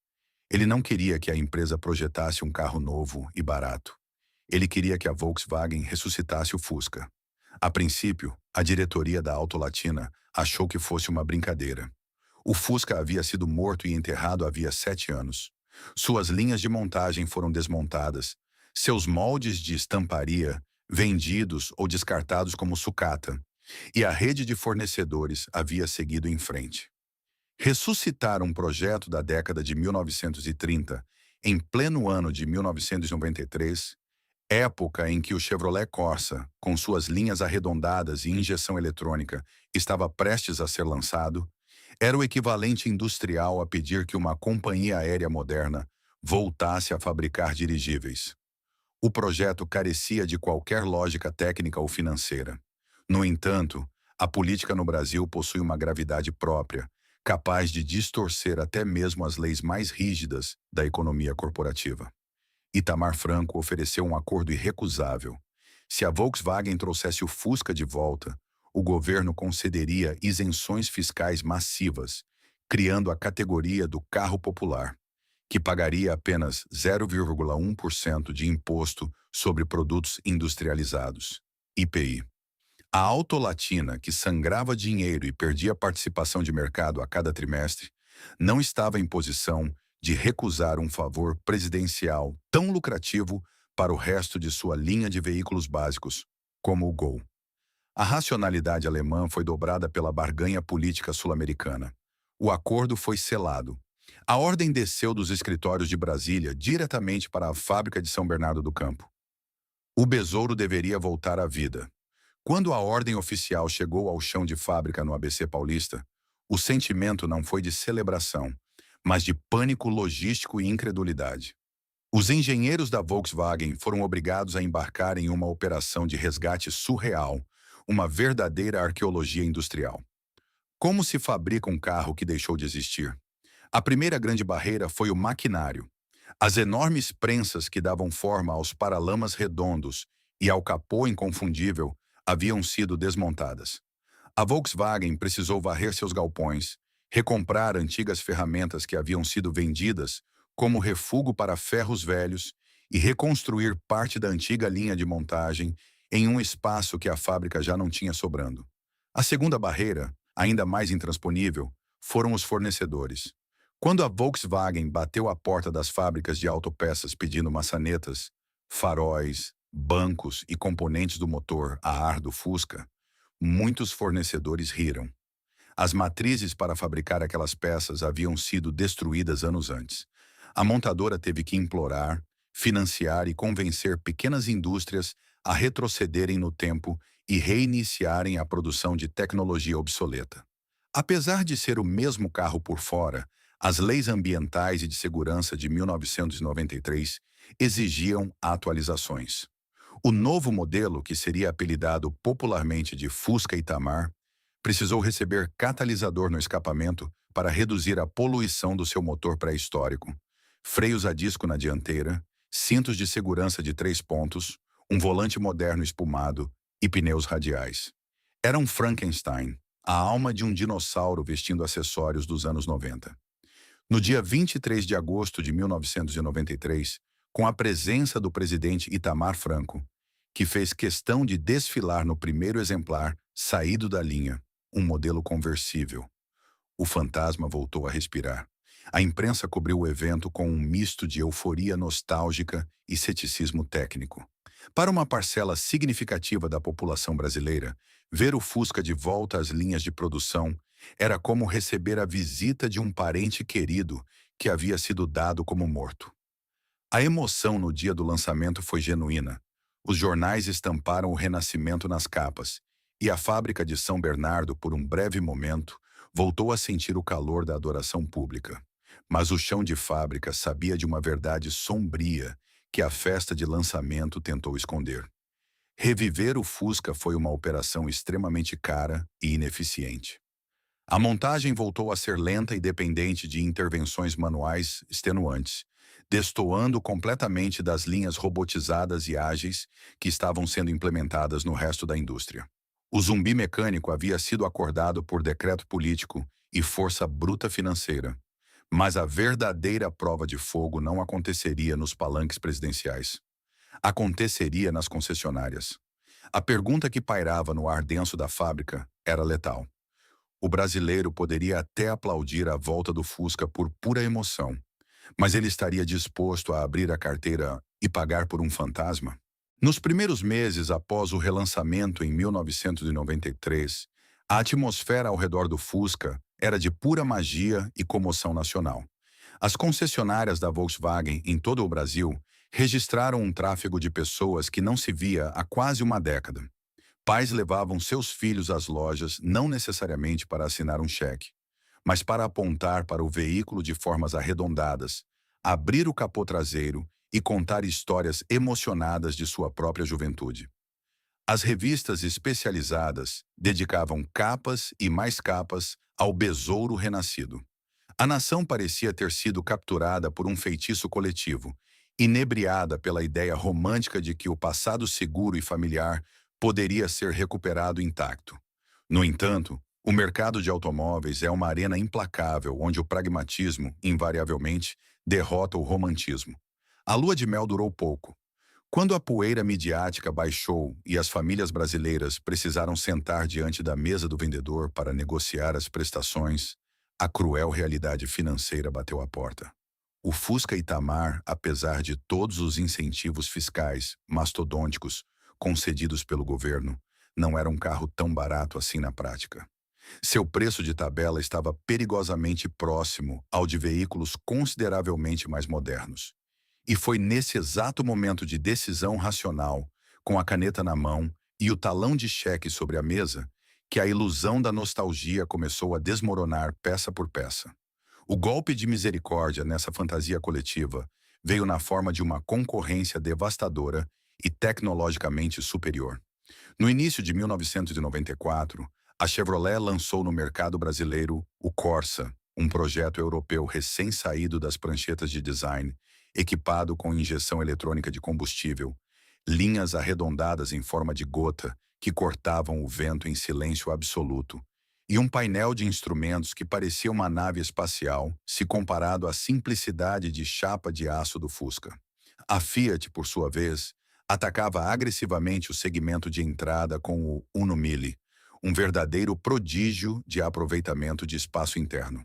Ele não queria que a empresa projetasse um carro novo e barato. Ele queria que a Volkswagen ressuscitasse o Fusca. A princípio, a diretoria da Autolatina achou que fosse uma brincadeira. O Fusca havia sido morto e enterrado havia 7 anos. Suas linhas de montagem foram desmontadas, seus moldes de estamparia vendidos ou descartados como sucata, e a rede de fornecedores havia seguido em frente. Ressuscitar um projeto da década de 1930, em pleno ano de 1993, época em que o Chevrolet Corsa, com suas linhas arredondadas e injeção eletrônica, estava prestes a ser lançado, era o equivalente industrial a pedir que uma companhia aérea moderna voltasse a fabricar dirigíveis. O projeto carecia de qualquer lógica técnica ou financeira. No entanto, a política no Brasil possui uma gravidade própria, capaz de distorcer até mesmo as leis mais rígidas da economia corporativa. Itamar Franco ofereceu um acordo irrecusável. Se a Volkswagen trouxesse o Fusca de volta, o governo concederia isenções fiscais massivas, criando a categoria do carro popular, que pagaria apenas 0,1% de imposto sobre produtos industrializados, IPI. A Autolatina, que sangrava dinheiro e perdia participação de mercado a cada trimestre, não estava em posição de recusar um favor presidencial tão lucrativo para o resto de sua linha de veículos básicos, como o Gol. A racionalidade alemã foi dobrada pela barganha política sul-americana. O acordo foi selado. A ordem desceu dos escritórios de Brasília diretamente para a fábrica de São Bernardo do Campo. O besouro deveria voltar à vida. Quando a ordem oficial chegou ao chão de fábrica no ABC Paulista, O sentimento não foi de celebração, mas de pânico logístico e incredulidade. Os engenheiros da Volkswagen foram obrigados a embarcar em uma operação de resgate surreal, uma verdadeira arqueologia industrial. Como se fabrica um carro que deixou de existir? A primeira grande barreira foi o maquinário. As enormes prensas que davam forma aos paralamas redondos e ao capô inconfundível haviam sido desmontadas. A Volkswagen precisou varrer seus galpões, recomprar antigas ferramentas que haviam sido vendidas como refúgio para ferros velhos e reconstruir parte da antiga linha de montagem em um espaço que a fábrica já não tinha sobrando. A segunda barreira, ainda mais intransponível, foram os fornecedores. Quando a Volkswagen bateu à porta das fábricas de autopeças pedindo maçanetas, faróis, bancos e componentes do motor a ar do Fusca, muitos fornecedores riram. As matrizes para fabricar aquelas peças haviam sido destruídas anos antes. A montadora teve que implorar, financiar e convencer pequenas indústrias a retrocederem no tempo e reiniciarem a produção de tecnologia obsoleta. Apesar de ser o mesmo carro por fora, as leis ambientais e de segurança de 1993 exigiam atualizações. O novo modelo, que seria apelidado popularmente de Fusca Itamar, precisou receber catalisador no escapamento para reduzir a poluição do seu motor pré-histórico, freios a disco na dianteira, cintos de segurança de 3 pontos, um volante moderno espumado e pneus radiais. Era um Frankenstein, a alma de um dinossauro vestindo acessórios dos anos 90. No dia 23 de agosto de 1993, com a presença do presidente Itamar Franco, que fez questão de desfilar no primeiro exemplar saído da linha, um modelo conversível. O fantasma voltou a respirar. A imprensa cobriu o evento com um misto de euforia nostálgica e ceticismo técnico. Para uma parcela significativa da população brasileira, ver o Fusca de volta às linhas de produção era como receber a visita de um parente querido que havia sido dado como morto. A emoção no dia do lançamento foi genuína. Os jornais estamparam o renascimento nas capas, e a fábrica de São Bernardo, por um breve momento, voltou a sentir o calor da adoração pública. Mas o chão de fábrica sabia de uma verdade sombria que a festa de lançamento tentou esconder. Reviver o Fusca foi uma operação extremamente cara e ineficiente. A montagem voltou a ser lenta e dependente de intervenções manuais extenuantes, destoando completamente das linhas robotizadas e ágeis que estavam sendo implementadas no resto da indústria. O zumbi mecânico havia sido acordado por decreto político e força bruta financeira, mas a verdadeira prova de fogo não aconteceria nos palanques presidenciais. Aconteceria nas concessionárias. A pergunta que pairava no ar denso da fábrica era letal. O brasileiro poderia até aplaudir a volta do Fusca por pura emoção, mas ele estaria disposto a abrir a carteira e pagar por um fantasma? Nos primeiros meses após o relançamento em 1993, a atmosfera ao redor do Fusca era de pura magia e comoção nacional. As concessionárias da Volkswagen em todo o Brasil registraram um tráfego de pessoas que não se via há quase uma década. Pais levavam seus filhos às lojas não necessariamente para assinar um cheque, mas para apontar para o veículo de formas arredondadas, abrir o capô traseiro e contar histórias emocionadas de sua própria juventude. As revistas especializadas dedicavam capas e mais capas ao besouro renascido. A nação parecia ter sido capturada por um feitiço coletivo, inebriada pela ideia romântica de que o passado seguro e familiar poderia ser recuperado intacto. No entanto, o mercado de automóveis é uma arena implacável onde o pragmatismo, invariavelmente, derrota o romantismo. A lua de mel durou pouco. Quando a poeira midiática baixou e as famílias brasileiras precisaram sentar diante da mesa do vendedor para negociar as prestações, a cruel realidade financeira bateu à porta. O Fusca Itamar, apesar de todos os incentivos fiscais mastodônticos concedidos pelo governo, não era um carro tão barato assim na prática. Seu preço de tabela estava perigosamente próximo ao de veículos consideravelmente mais modernos. E foi nesse exato momento de decisão racional, com a caneta na mão e o talão de cheque sobre a mesa, que a ilusão da nostalgia começou a desmoronar peça por peça. O golpe de misericórdia nessa fantasia coletiva veio na forma de uma concorrência devastadora e tecnologicamente superior. No início de 1994, a Chevrolet lançou no mercado brasileiro o Corsa, um projeto europeu recém-saído das pranchetas de design, equipado com injeção eletrônica de combustível, linhas arredondadas em forma de gota que cortavam o vento em silêncio absoluto, e um painel de instrumentos que parecia uma nave espacial se comparado à simplicidade de chapa de aço do Fusca. A Fiat, por sua vez, atacava agressivamente o segmento de entrada com o Uno Mille, um verdadeiro prodígio de aproveitamento de espaço interno.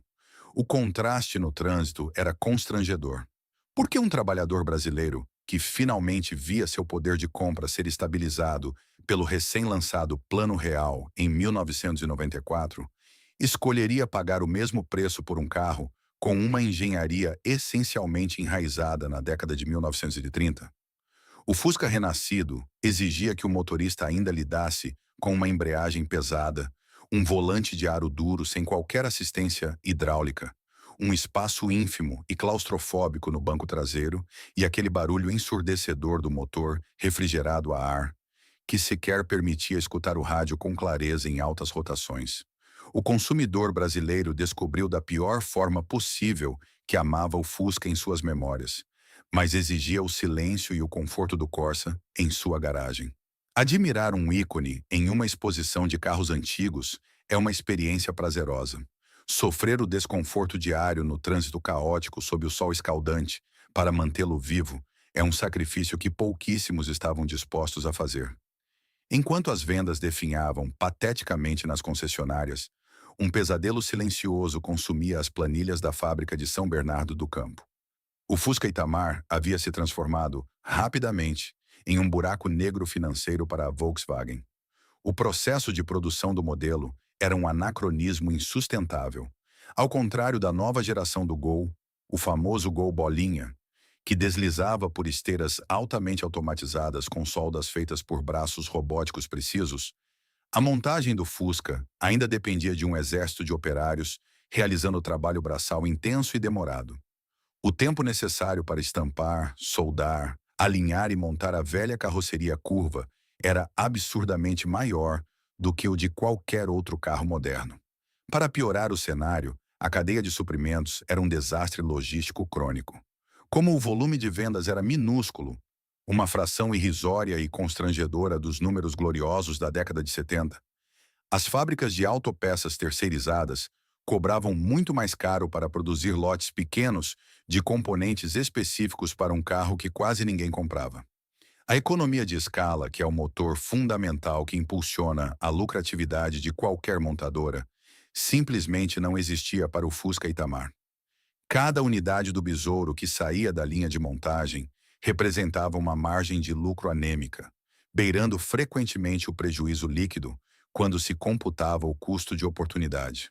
O contraste no trânsito era constrangedor. Por que um trabalhador brasileiro, que finalmente via seu poder de compra ser estabilizado pelo recém-lançado Plano Real em 1994, escolheria pagar o mesmo preço por um carro com uma engenharia essencialmente enraizada na década de 1930? O Fusca renascido exigia que o motorista ainda lidasse com uma embreagem pesada, um volante de aro duro sem qualquer assistência hidráulica, um espaço ínfimo e claustrofóbico no banco traseiro e aquele barulho ensurdecedor do motor refrigerado a ar, que sequer permitia escutar o rádio com clareza em altas rotações. O consumidor brasileiro descobriu da pior forma possível que amava o Fusca em suas memórias, mas exigia o silêncio e o conforto do Corsa em sua garagem. Admirar um ícone em uma exposição de carros antigos é uma experiência prazerosa. Sofrer o desconforto diário no trânsito caótico sob o sol escaldante para mantê-lo vivo é um sacrifício que pouquíssimos estavam dispostos a fazer. Enquanto as vendas definhavam pateticamente nas concessionárias, um pesadelo silencioso consumia as planilhas da fábrica de São Bernardo do Campo. O Fusca Itamar havia se transformado, rapidamente, em um buraco negro financeiro para a Volkswagen. O processo de produção do modelo era um anacronismo insustentável. Ao contrário da nova geração do Gol, o famoso Gol Bolinha, que deslizava por esteiras altamente automatizadas com soldas feitas por braços robóticos precisos, a montagem do Fusca ainda dependia de um exército de operários realizando trabalho braçal intenso e demorado. O tempo necessário para estampar, soldar, alinhar e montar a velha carroceria curva era absurdamente maior do que o de qualquer outro carro moderno. Para piorar o cenário, a cadeia de suprimentos era um desastre logístico crônico. Como o volume de vendas era minúsculo, uma fração irrisória e constrangedora dos números gloriosos da década de 70, as fábricas de autopeças terceirizadas cobravam muito mais caro para produzir lotes pequenos de componentes específicos para um carro que quase ninguém comprava. A economia de escala, que é o motor fundamental que impulsiona a lucratividade de qualquer montadora, simplesmente não existia para o Fusca Itamar. Cada unidade do besouro que saía da linha de montagem representava uma margem de lucro anêmica, beirando frequentemente o prejuízo líquido quando se computava o custo de oportunidade.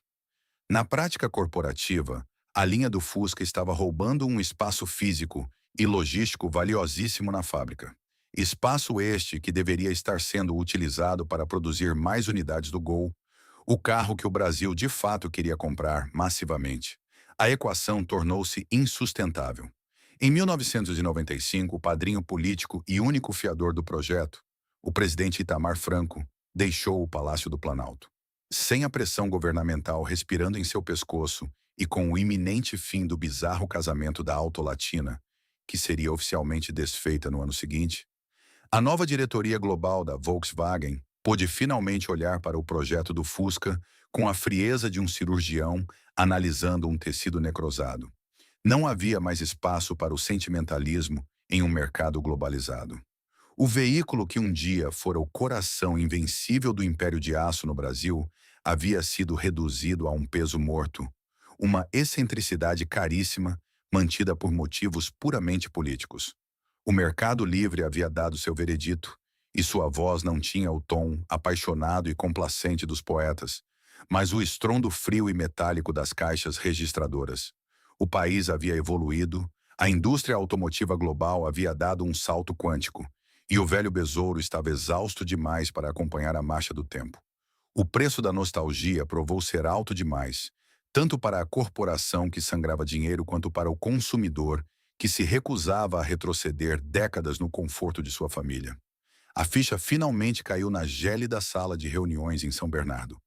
Na prática corporativa, a linha do Fusca estava roubando um espaço físico e logístico valiosíssimo na fábrica. Espaço este que deveria estar sendo utilizado para produzir mais unidades do Gol, o carro que o Brasil de fato queria comprar massivamente. A equação tornou-se insustentável. Em 1995, o padrinho político e único fiador do projeto, o presidente Itamar Franco, deixou o Palácio do Planalto. Sem a pressão governamental respirando em seu pescoço e com o iminente fim do bizarro casamento da Auto Latina, que seria oficialmente desfeita no ano seguinte, a nova diretoria global da Volkswagen pôde finalmente olhar para o projeto do Fusca com a frieza de um cirurgião analisando um tecido necrosado. Não havia mais espaço para o sentimentalismo em um mercado globalizado. O veículo que um dia fora o coração invencível do Império de Aço no Brasil havia sido reduzido a um peso morto, uma excentricidade caríssima mantida por motivos puramente políticos. O mercado livre havia dado seu veredito, e sua voz não tinha o tom apaixonado e complacente dos poetas, mas o estrondo frio e metálico das caixas registradoras. O país havia evoluído, a indústria automotiva global havia dado um salto quântico, e o velho besouro estava exausto demais para acompanhar a marcha do tempo. O preço da nostalgia provou ser alto demais, tanto para a corporação que sangrava dinheiro quanto para o consumidor que se recusava a retroceder décadas no conforto de sua família. A ficha finalmente caiu na gélida sala de reuniões em São Bernardo.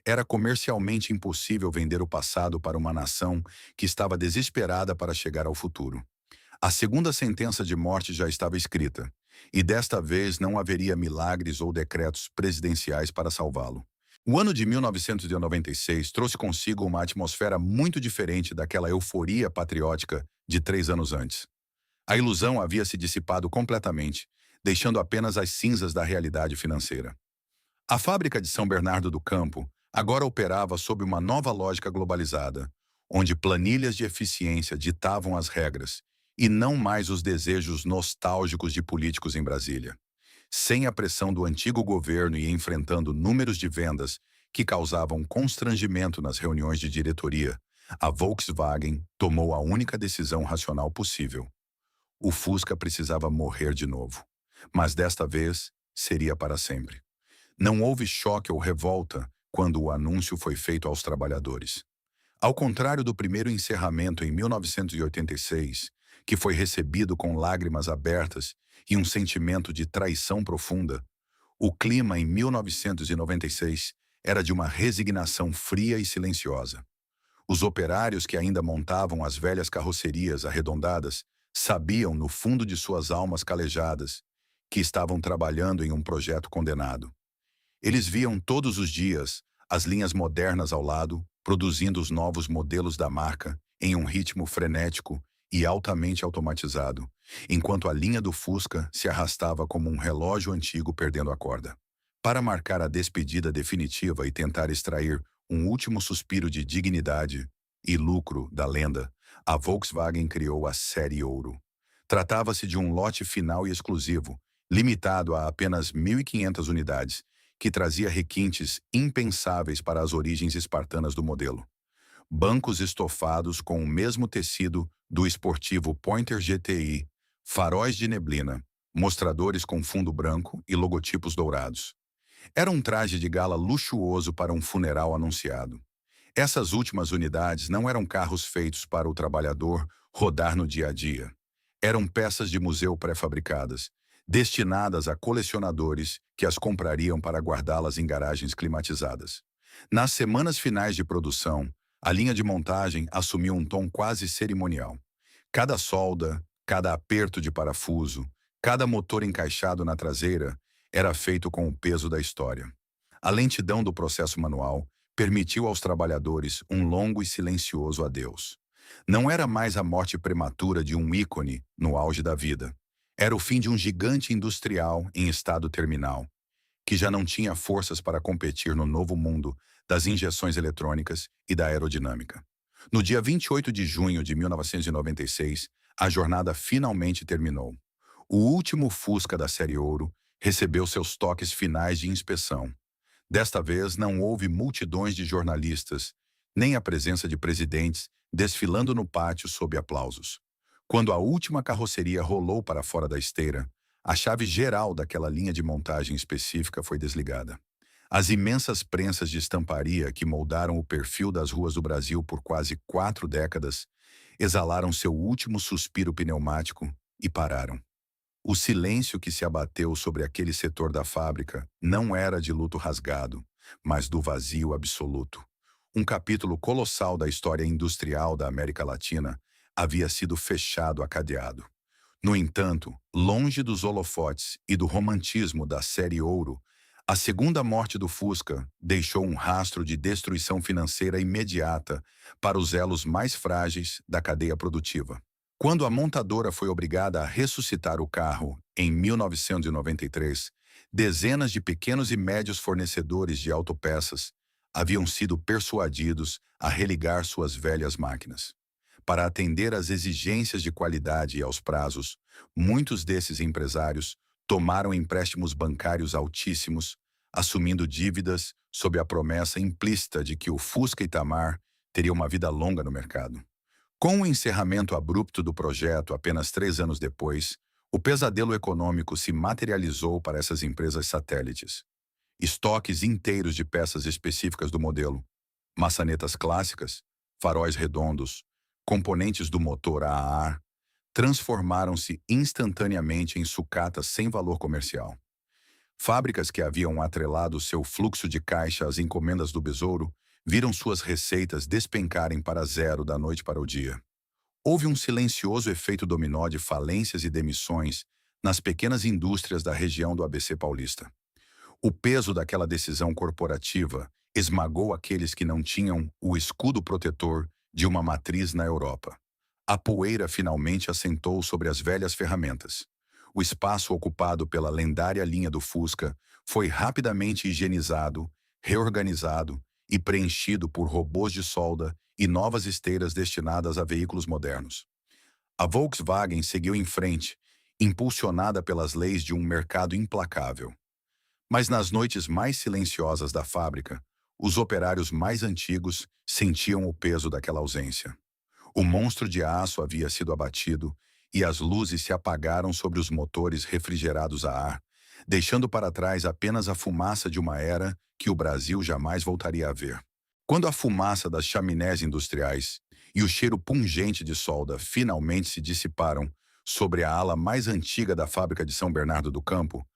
Era comercialmente impossível vender o passado para uma nação que estava desesperada para chegar ao futuro. A segunda sentença de morte já estava escrita, e desta vez não haveria milagres ou decretos presidenciais para salvá-lo. O ano de 1996 trouxe consigo uma atmosfera muito diferente daquela euforia patriótica de 3 anos antes. A ilusão havia se dissipado completamente, deixando apenas as cinzas da realidade financeira. A fábrica de São Bernardo do Campo agora operava sob uma nova lógica globalizada, onde planilhas de eficiência ditavam as regras, e não mais os desejos nostálgicos de políticos em Brasília. Sem a pressão do antigo governo e enfrentando números de vendas que causavam constrangimento nas reuniões de diretoria, a Volkswagen tomou a única decisão racional possível. O Fusca precisava morrer de novo, mas desta vez seria para sempre. Não houve choque ou revolta quando o anúncio foi feito aos trabalhadores. Ao contrário do primeiro encerramento em 1986, que foi recebido com lágrimas abertas e um sentimento de traição profunda, o clima em 1996 era de uma resignação fria e silenciosa. Os operários que ainda montavam as velhas carrocerias arredondadas sabiam, no fundo de suas almas calejadas, que estavam trabalhando em um projeto condenado. Eles viam todos os dias as linhas modernas ao lado, produzindo os novos modelos da marca em um ritmo frenético e altamente automatizado, enquanto a linha do Fusca se arrastava como um relógio antigo perdendo a corda. Para marcar a despedida definitiva e tentar extrair um último suspiro de dignidade e lucro da lenda, a Volkswagen criou a Série Ouro. Tratava-se de um lote final e exclusivo, limitado a apenas 1.500 unidades, que trazia requintes impensáveis para as origens espartanas do modelo. Bancos estofados com o mesmo tecido do esportivo Pointer GTI, faróis de neblina, mostradores com fundo branco e logotipos dourados. Era um traje de gala luxuoso para um funeral anunciado. Essas últimas unidades não eram carros feitos para o trabalhador rodar no dia a dia. Eram peças de museu pré-fabricadas, destinadas a colecionadores que as comprariam para guardá-las em garagens climatizadas. Nas semanas finais de produção, a linha de montagem assumiu um tom quase cerimonial. Cada solda, cada aperto de parafuso, cada motor encaixado na traseira era feito com o peso da história. A lentidão do processo manual permitiu aos trabalhadores um longo e silencioso adeus. Não era mais a morte prematura de um ícone no auge da vida. Era o fim de um gigante industrial em estado terminal, que já não tinha forças para competir no novo mundo das injeções eletrônicas e da aerodinâmica. No dia 28 de junho de 1996, a jornada finalmente terminou. O último Fusca da série Ouro recebeu seus toques finais de inspeção. Desta vez não houve multidões de jornalistas, nem a presença de presidentes desfilando no pátio sob aplausos. Quando a última carroceria rolou para fora da esteira, a chave geral daquela linha de montagem específica foi desligada. As imensas prensas de estamparia que moldaram o perfil das ruas do Brasil por quase 4 décadas exalaram seu último suspiro pneumático e pararam. O silêncio que se abateu sobre aquele setor da fábrica não era de luto rasgado, mas do vazio absoluto. Um capítulo colossal da história industrial da América Latina havia sido fechado a cadeado. No entanto, longe dos holofotes e do romantismo da série Ouro, a segunda morte do Fusca deixou um rastro de destruição financeira imediata para os elos mais frágeis da cadeia produtiva. Quando a montadora foi obrigada a ressuscitar o carro em 1993, dezenas de pequenos e médios fornecedores de autopeças haviam sido persuadidos a religar suas velhas máquinas. Para atender às exigências de qualidade e aos prazos, muitos desses empresários tomaram empréstimos bancários altíssimos, assumindo dívidas sob a promessa implícita de que o Fusca Itamar teria uma vida longa no mercado. Com o encerramento abrupto do projeto apenas 3 anos depois, o pesadelo econômico se materializou para essas empresas satélites. estoques inteiros de peças específicas do modelo, maçanetas clássicas, faróis redondos, componentes do motor a ar, transformaram-se instantaneamente em sucatas sem valor comercial. Fábricas que haviam atrelado seu fluxo de caixa às encomendas do Besouro viram suas receitas despencarem para zero da noite para o dia. Houve um silencioso efeito dominó de falências e demissões nas pequenas indústrias da região do ABC paulista. O peso daquela decisão corporativa esmagou aqueles que não tinham o escudo protetor de uma matriz na Europa. A poeira finalmente assentou sobre as velhas ferramentas. O espaço ocupado pela lendária linha do Fusca foi rapidamente higienizado, reorganizado e preenchido por robôs de solda e novas esteiras destinadas a veículos modernos. A Volkswagen seguiu em frente, impulsionada pelas leis de um mercado implacável. Mas nas noites mais silenciosas da fábrica, os operários mais antigos sentiam o peso daquela ausência. O monstro de aço havia sido abatido e as luzes se apagaram sobre os motores refrigerados a ar, deixando para trás apenas a fumaça de uma era que o Brasil jamais voltaria a ver. Quando a fumaça das chaminés industriais e o cheiro pungente de solda finalmente se dissiparam sobre a ala mais antiga da fábrica de São Bernardo do Campo,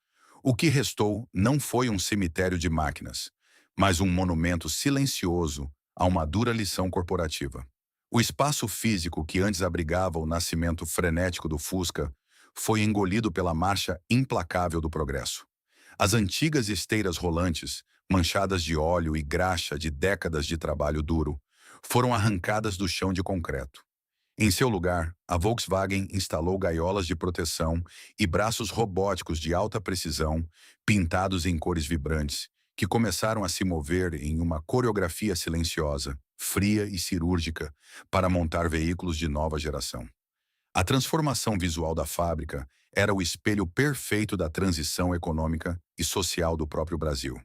o que restou não foi um cemitério de máquinas, mas um monumento silencioso a uma dura lição corporativa. O espaço físico que antes abrigava o nascimento frenético do Fusca foi engolido pela marcha implacável do progresso. As antigas esteiras rolantes, manchadas de óleo e graxa de décadas de trabalho duro, foram arrancadas do chão de concreto. Em seu lugar, a Volkswagen instalou gaiolas de proteção e braços robóticos de alta precisão, pintados em cores vibrantes, que começaram a se mover em uma coreografia silenciosa, fria e cirúrgica, para montar veículos de nova geração. A transformação visual da fábrica era o espelho perfeito da transição econômica e social do próprio Brasil.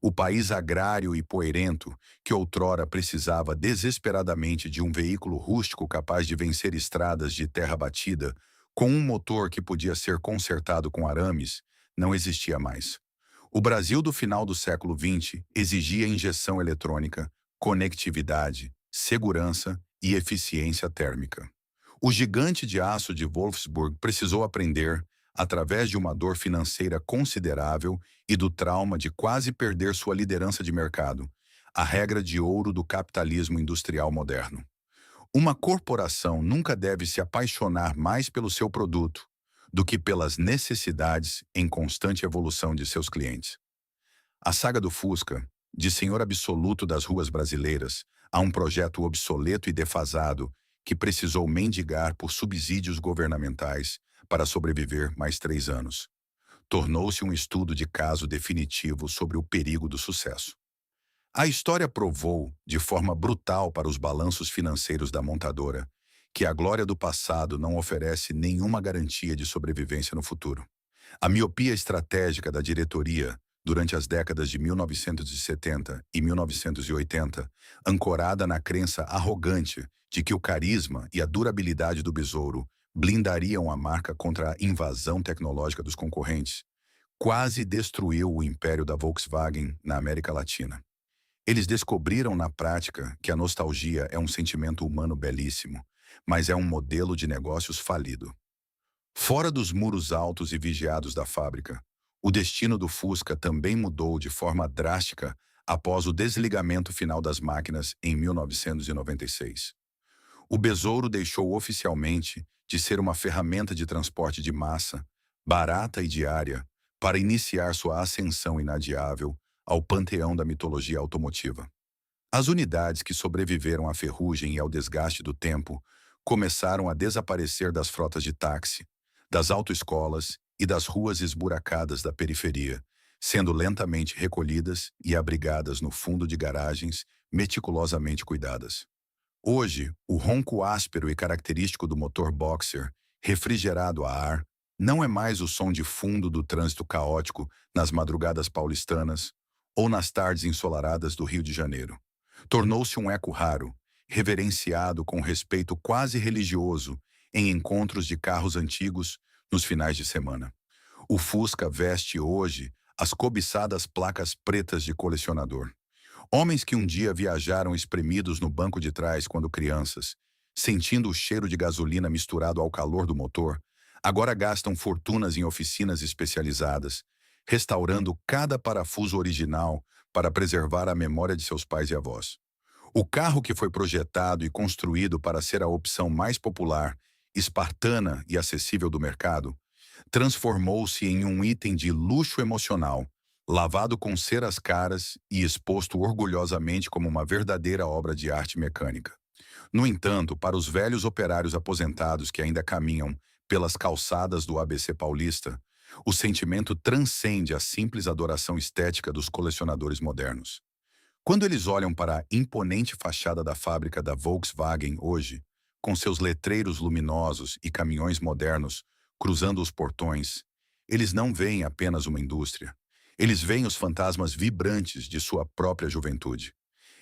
O país agrário e poeirento, que outrora precisava desesperadamente de um veículo rústico capaz de vencer estradas de terra batida, com um motor que podia ser consertado com arames, não existia mais. O Brasil do final do século XX exigia injeção eletrônica, conectividade, segurança e eficiência térmica. O gigante de aço de Wolfsburg precisou aprender, através de uma dor financeira considerável e do trauma de quase perder sua liderança de mercado, a regra de ouro do capitalismo industrial moderno. Uma corporação nunca deve se apaixonar mais pelo seu produto do que pelas necessidades em constante evolução de seus clientes. A saga do Fusca, de senhor absoluto das ruas brasileiras, a um projeto obsoleto e defasado que precisou mendigar por subsídios governamentais para sobreviver mais 3 anos. Tornou-se um estudo de caso definitivo sobre o perigo do sucesso. A história provou, de forma brutal para os balanços financeiros da montadora, que a glória do passado não oferece nenhuma garantia de sobrevivência no futuro. A miopia estratégica da diretoria, durante as décadas de 1970 e 1980, ancorada na crença arrogante de que o carisma e a durabilidade do Besouro blindariam a marca contra a invasão tecnológica dos concorrentes, quase destruiu o império da Volkswagen na América Latina. Eles descobriram na prática que a nostalgia é um sentimento humano belíssimo, mas é um modelo de negócios falido. Fora dos muros altos e vigiados da fábrica, o destino do Fusca também mudou de forma drástica após o desligamento final das máquinas em 1996. O Besouro deixou oficialmente de ser uma ferramenta de transporte de massa, barata e diária, para iniciar sua ascensão inadiável ao panteão da mitologia automotiva. As unidades que sobreviveram à ferrugem e ao desgaste do tempo começaram a desaparecer das frotas de táxi, das autoescolas e das ruas esburacadas da periferia, sendo lentamente recolhidas e abrigadas no fundo de garagens meticulosamente cuidadas. Hoje, o ronco áspero e característico do motor boxer, refrigerado a ar, não é mais o som de fundo do trânsito caótico nas madrugadas paulistanas ou nas tardes ensolaradas do Rio de Janeiro. Tornou-se um eco raro, reverenciado com respeito quase religioso em encontros de carros antigos nos finais de semana. O Fusca veste hoje as cobiçadas placas pretas de colecionador. Homens que um dia viajaram espremidos no banco de trás quando crianças, sentindo o cheiro de gasolina misturado ao calor do motor, agora gastam fortunas em oficinas especializadas, restaurando cada parafuso original para preservar a memória de seus pais e avós. O carro que foi projetado e construído para ser a opção mais popular, espartana e acessível do mercado, transformou-se em um item de luxo emocional, lavado com ceras caras e exposto orgulhosamente como uma verdadeira obra de arte mecânica. No entanto, para os velhos operários aposentados que ainda caminham pelas calçadas do ABC paulista, o sentimento transcende a simples adoração estética dos colecionadores modernos. Quando eles olham para a imponente fachada da fábrica da Volkswagen hoje, com seus letreiros luminosos e caminhões modernos cruzando os portões, eles não veem apenas uma indústria. Eles veem os fantasmas vibrantes de sua própria juventude.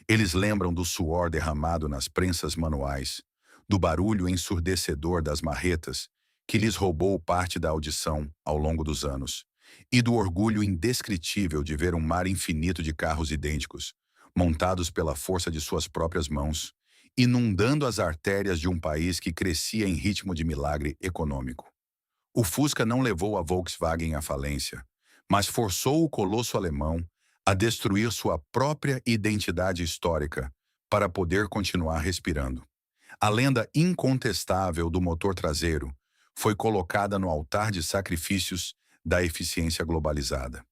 Eles lembram do suor derramado nas prensas manuais, do barulho ensurdecedor das marretas, que lhes roubou parte da audição ao longo dos anos, e do orgulho indescritível de ver um mar infinito de carros idênticos, montados pela força de suas próprias mãos, inundando as artérias de um país que crescia em ritmo de milagre econômico. O Fusca não levou a Volkswagen à falência, mas forçou o colosso alemão a destruir sua própria identidade histórica para poder continuar respirando. A lenda incontestável do motor traseiro foi colocada no altar de sacrifícios da eficiência globalizada.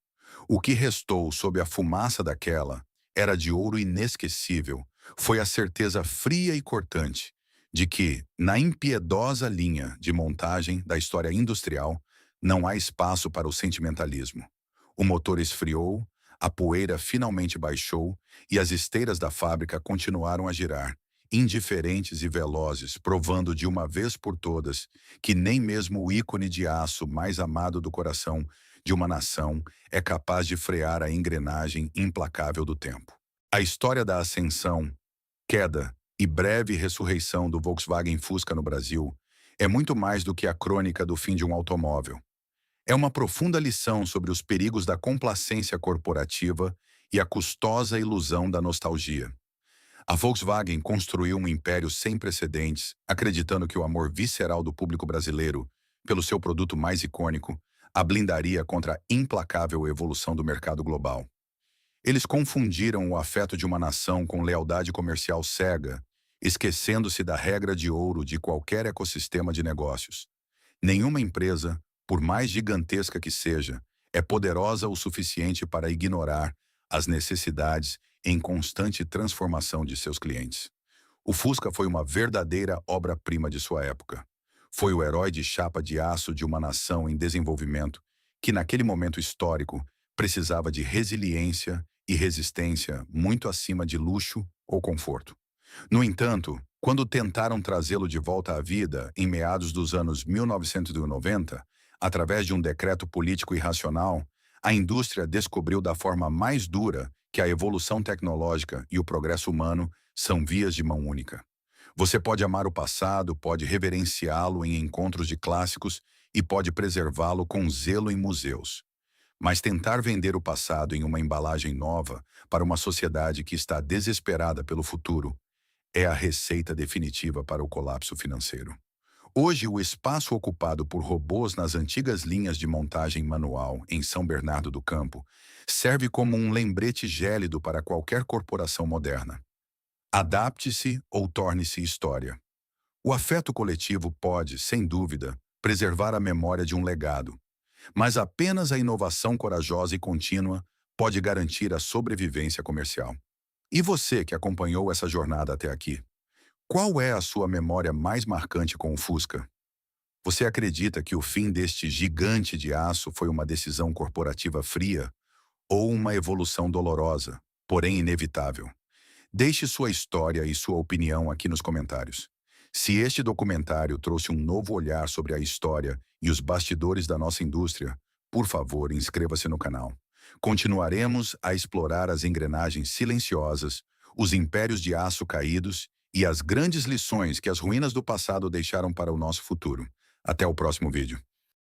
O que restou sob a fumaça daquela era de ouro inesquecível, foi a certeza fria e cortante de que, na impiedosa linha de montagem da história industrial, não há espaço para o sentimentalismo. O motor esfriou, a poeira finalmente baixou e as esteiras da fábrica continuaram a girar, indiferentes e velozes, provando de uma vez por todas que nem mesmo o ícone de aço mais amado do coração de uma nação é capaz de frear a engrenagem implacável do tempo. A história da ascensão, queda e breve ressurreição do Volkswagen Fusca no Brasil é muito mais do que a crônica do fim de um automóvel. É uma profunda lição sobre os perigos da complacência corporativa e a custosa ilusão da nostalgia. A Volkswagen construiu um império sem precedentes, acreditando que o amor visceral do público brasileiro, pelo seu produto mais icônico, a blindaria contra a implacável evolução do mercado global. Eles confundiram o afeto de uma nação com lealdade comercial cega, esquecendo-se da regra de ouro de qualquer ecossistema de negócios. Nenhuma empresa, por mais gigantesca que seja, é poderosa o suficiente para ignorar as necessidades em constante transformação de seus clientes. O Fusca foi uma verdadeira obra-prima de sua época. Foi o herói de chapa de aço de uma nação em desenvolvimento que, naquele momento histórico, precisava de resiliência e resistência muito acima de luxo ou conforto. No entanto, quando tentaram trazê-lo de volta à vida em meados dos anos 1990, através de um decreto político irracional, a indústria descobriu da forma mais dura que a evolução tecnológica e o progresso humano são vias de mão única. Você pode amar o passado, pode reverenciá-lo em encontros de clássicos e pode preservá-lo com zelo em museus. Mas tentar vender o passado em uma embalagem nova para uma sociedade que está desesperada pelo futuro é a receita definitiva para o colapso financeiro. Hoje, o espaço ocupado por robôs nas antigas linhas de montagem manual em São Bernardo do Campo serve como um lembrete gélido para qualquer corporação moderna. Adapte-se ou torne-se história. O afeto coletivo pode, sem dúvida, preservar a memória de um legado, mas apenas a inovação corajosa e contínua pode garantir a sobrevivência comercial. E você que acompanhou essa jornada até aqui? Qual é a sua memória mais marcante com o Fusca? Você acredita que o fim deste gigante de aço foi uma decisão corporativa fria ou uma evolução dolorosa, porém inevitável? Deixe sua história e sua opinião aqui nos comentários. Se este documentário trouxe um novo olhar sobre a história e os bastidores da nossa indústria, por favor, inscreva-se no canal. Continuaremos a explorar as engrenagens silenciosas, os impérios de aço caídos e as grandes lições que as ruínas do passado deixaram para o nosso futuro. Até o próximo vídeo.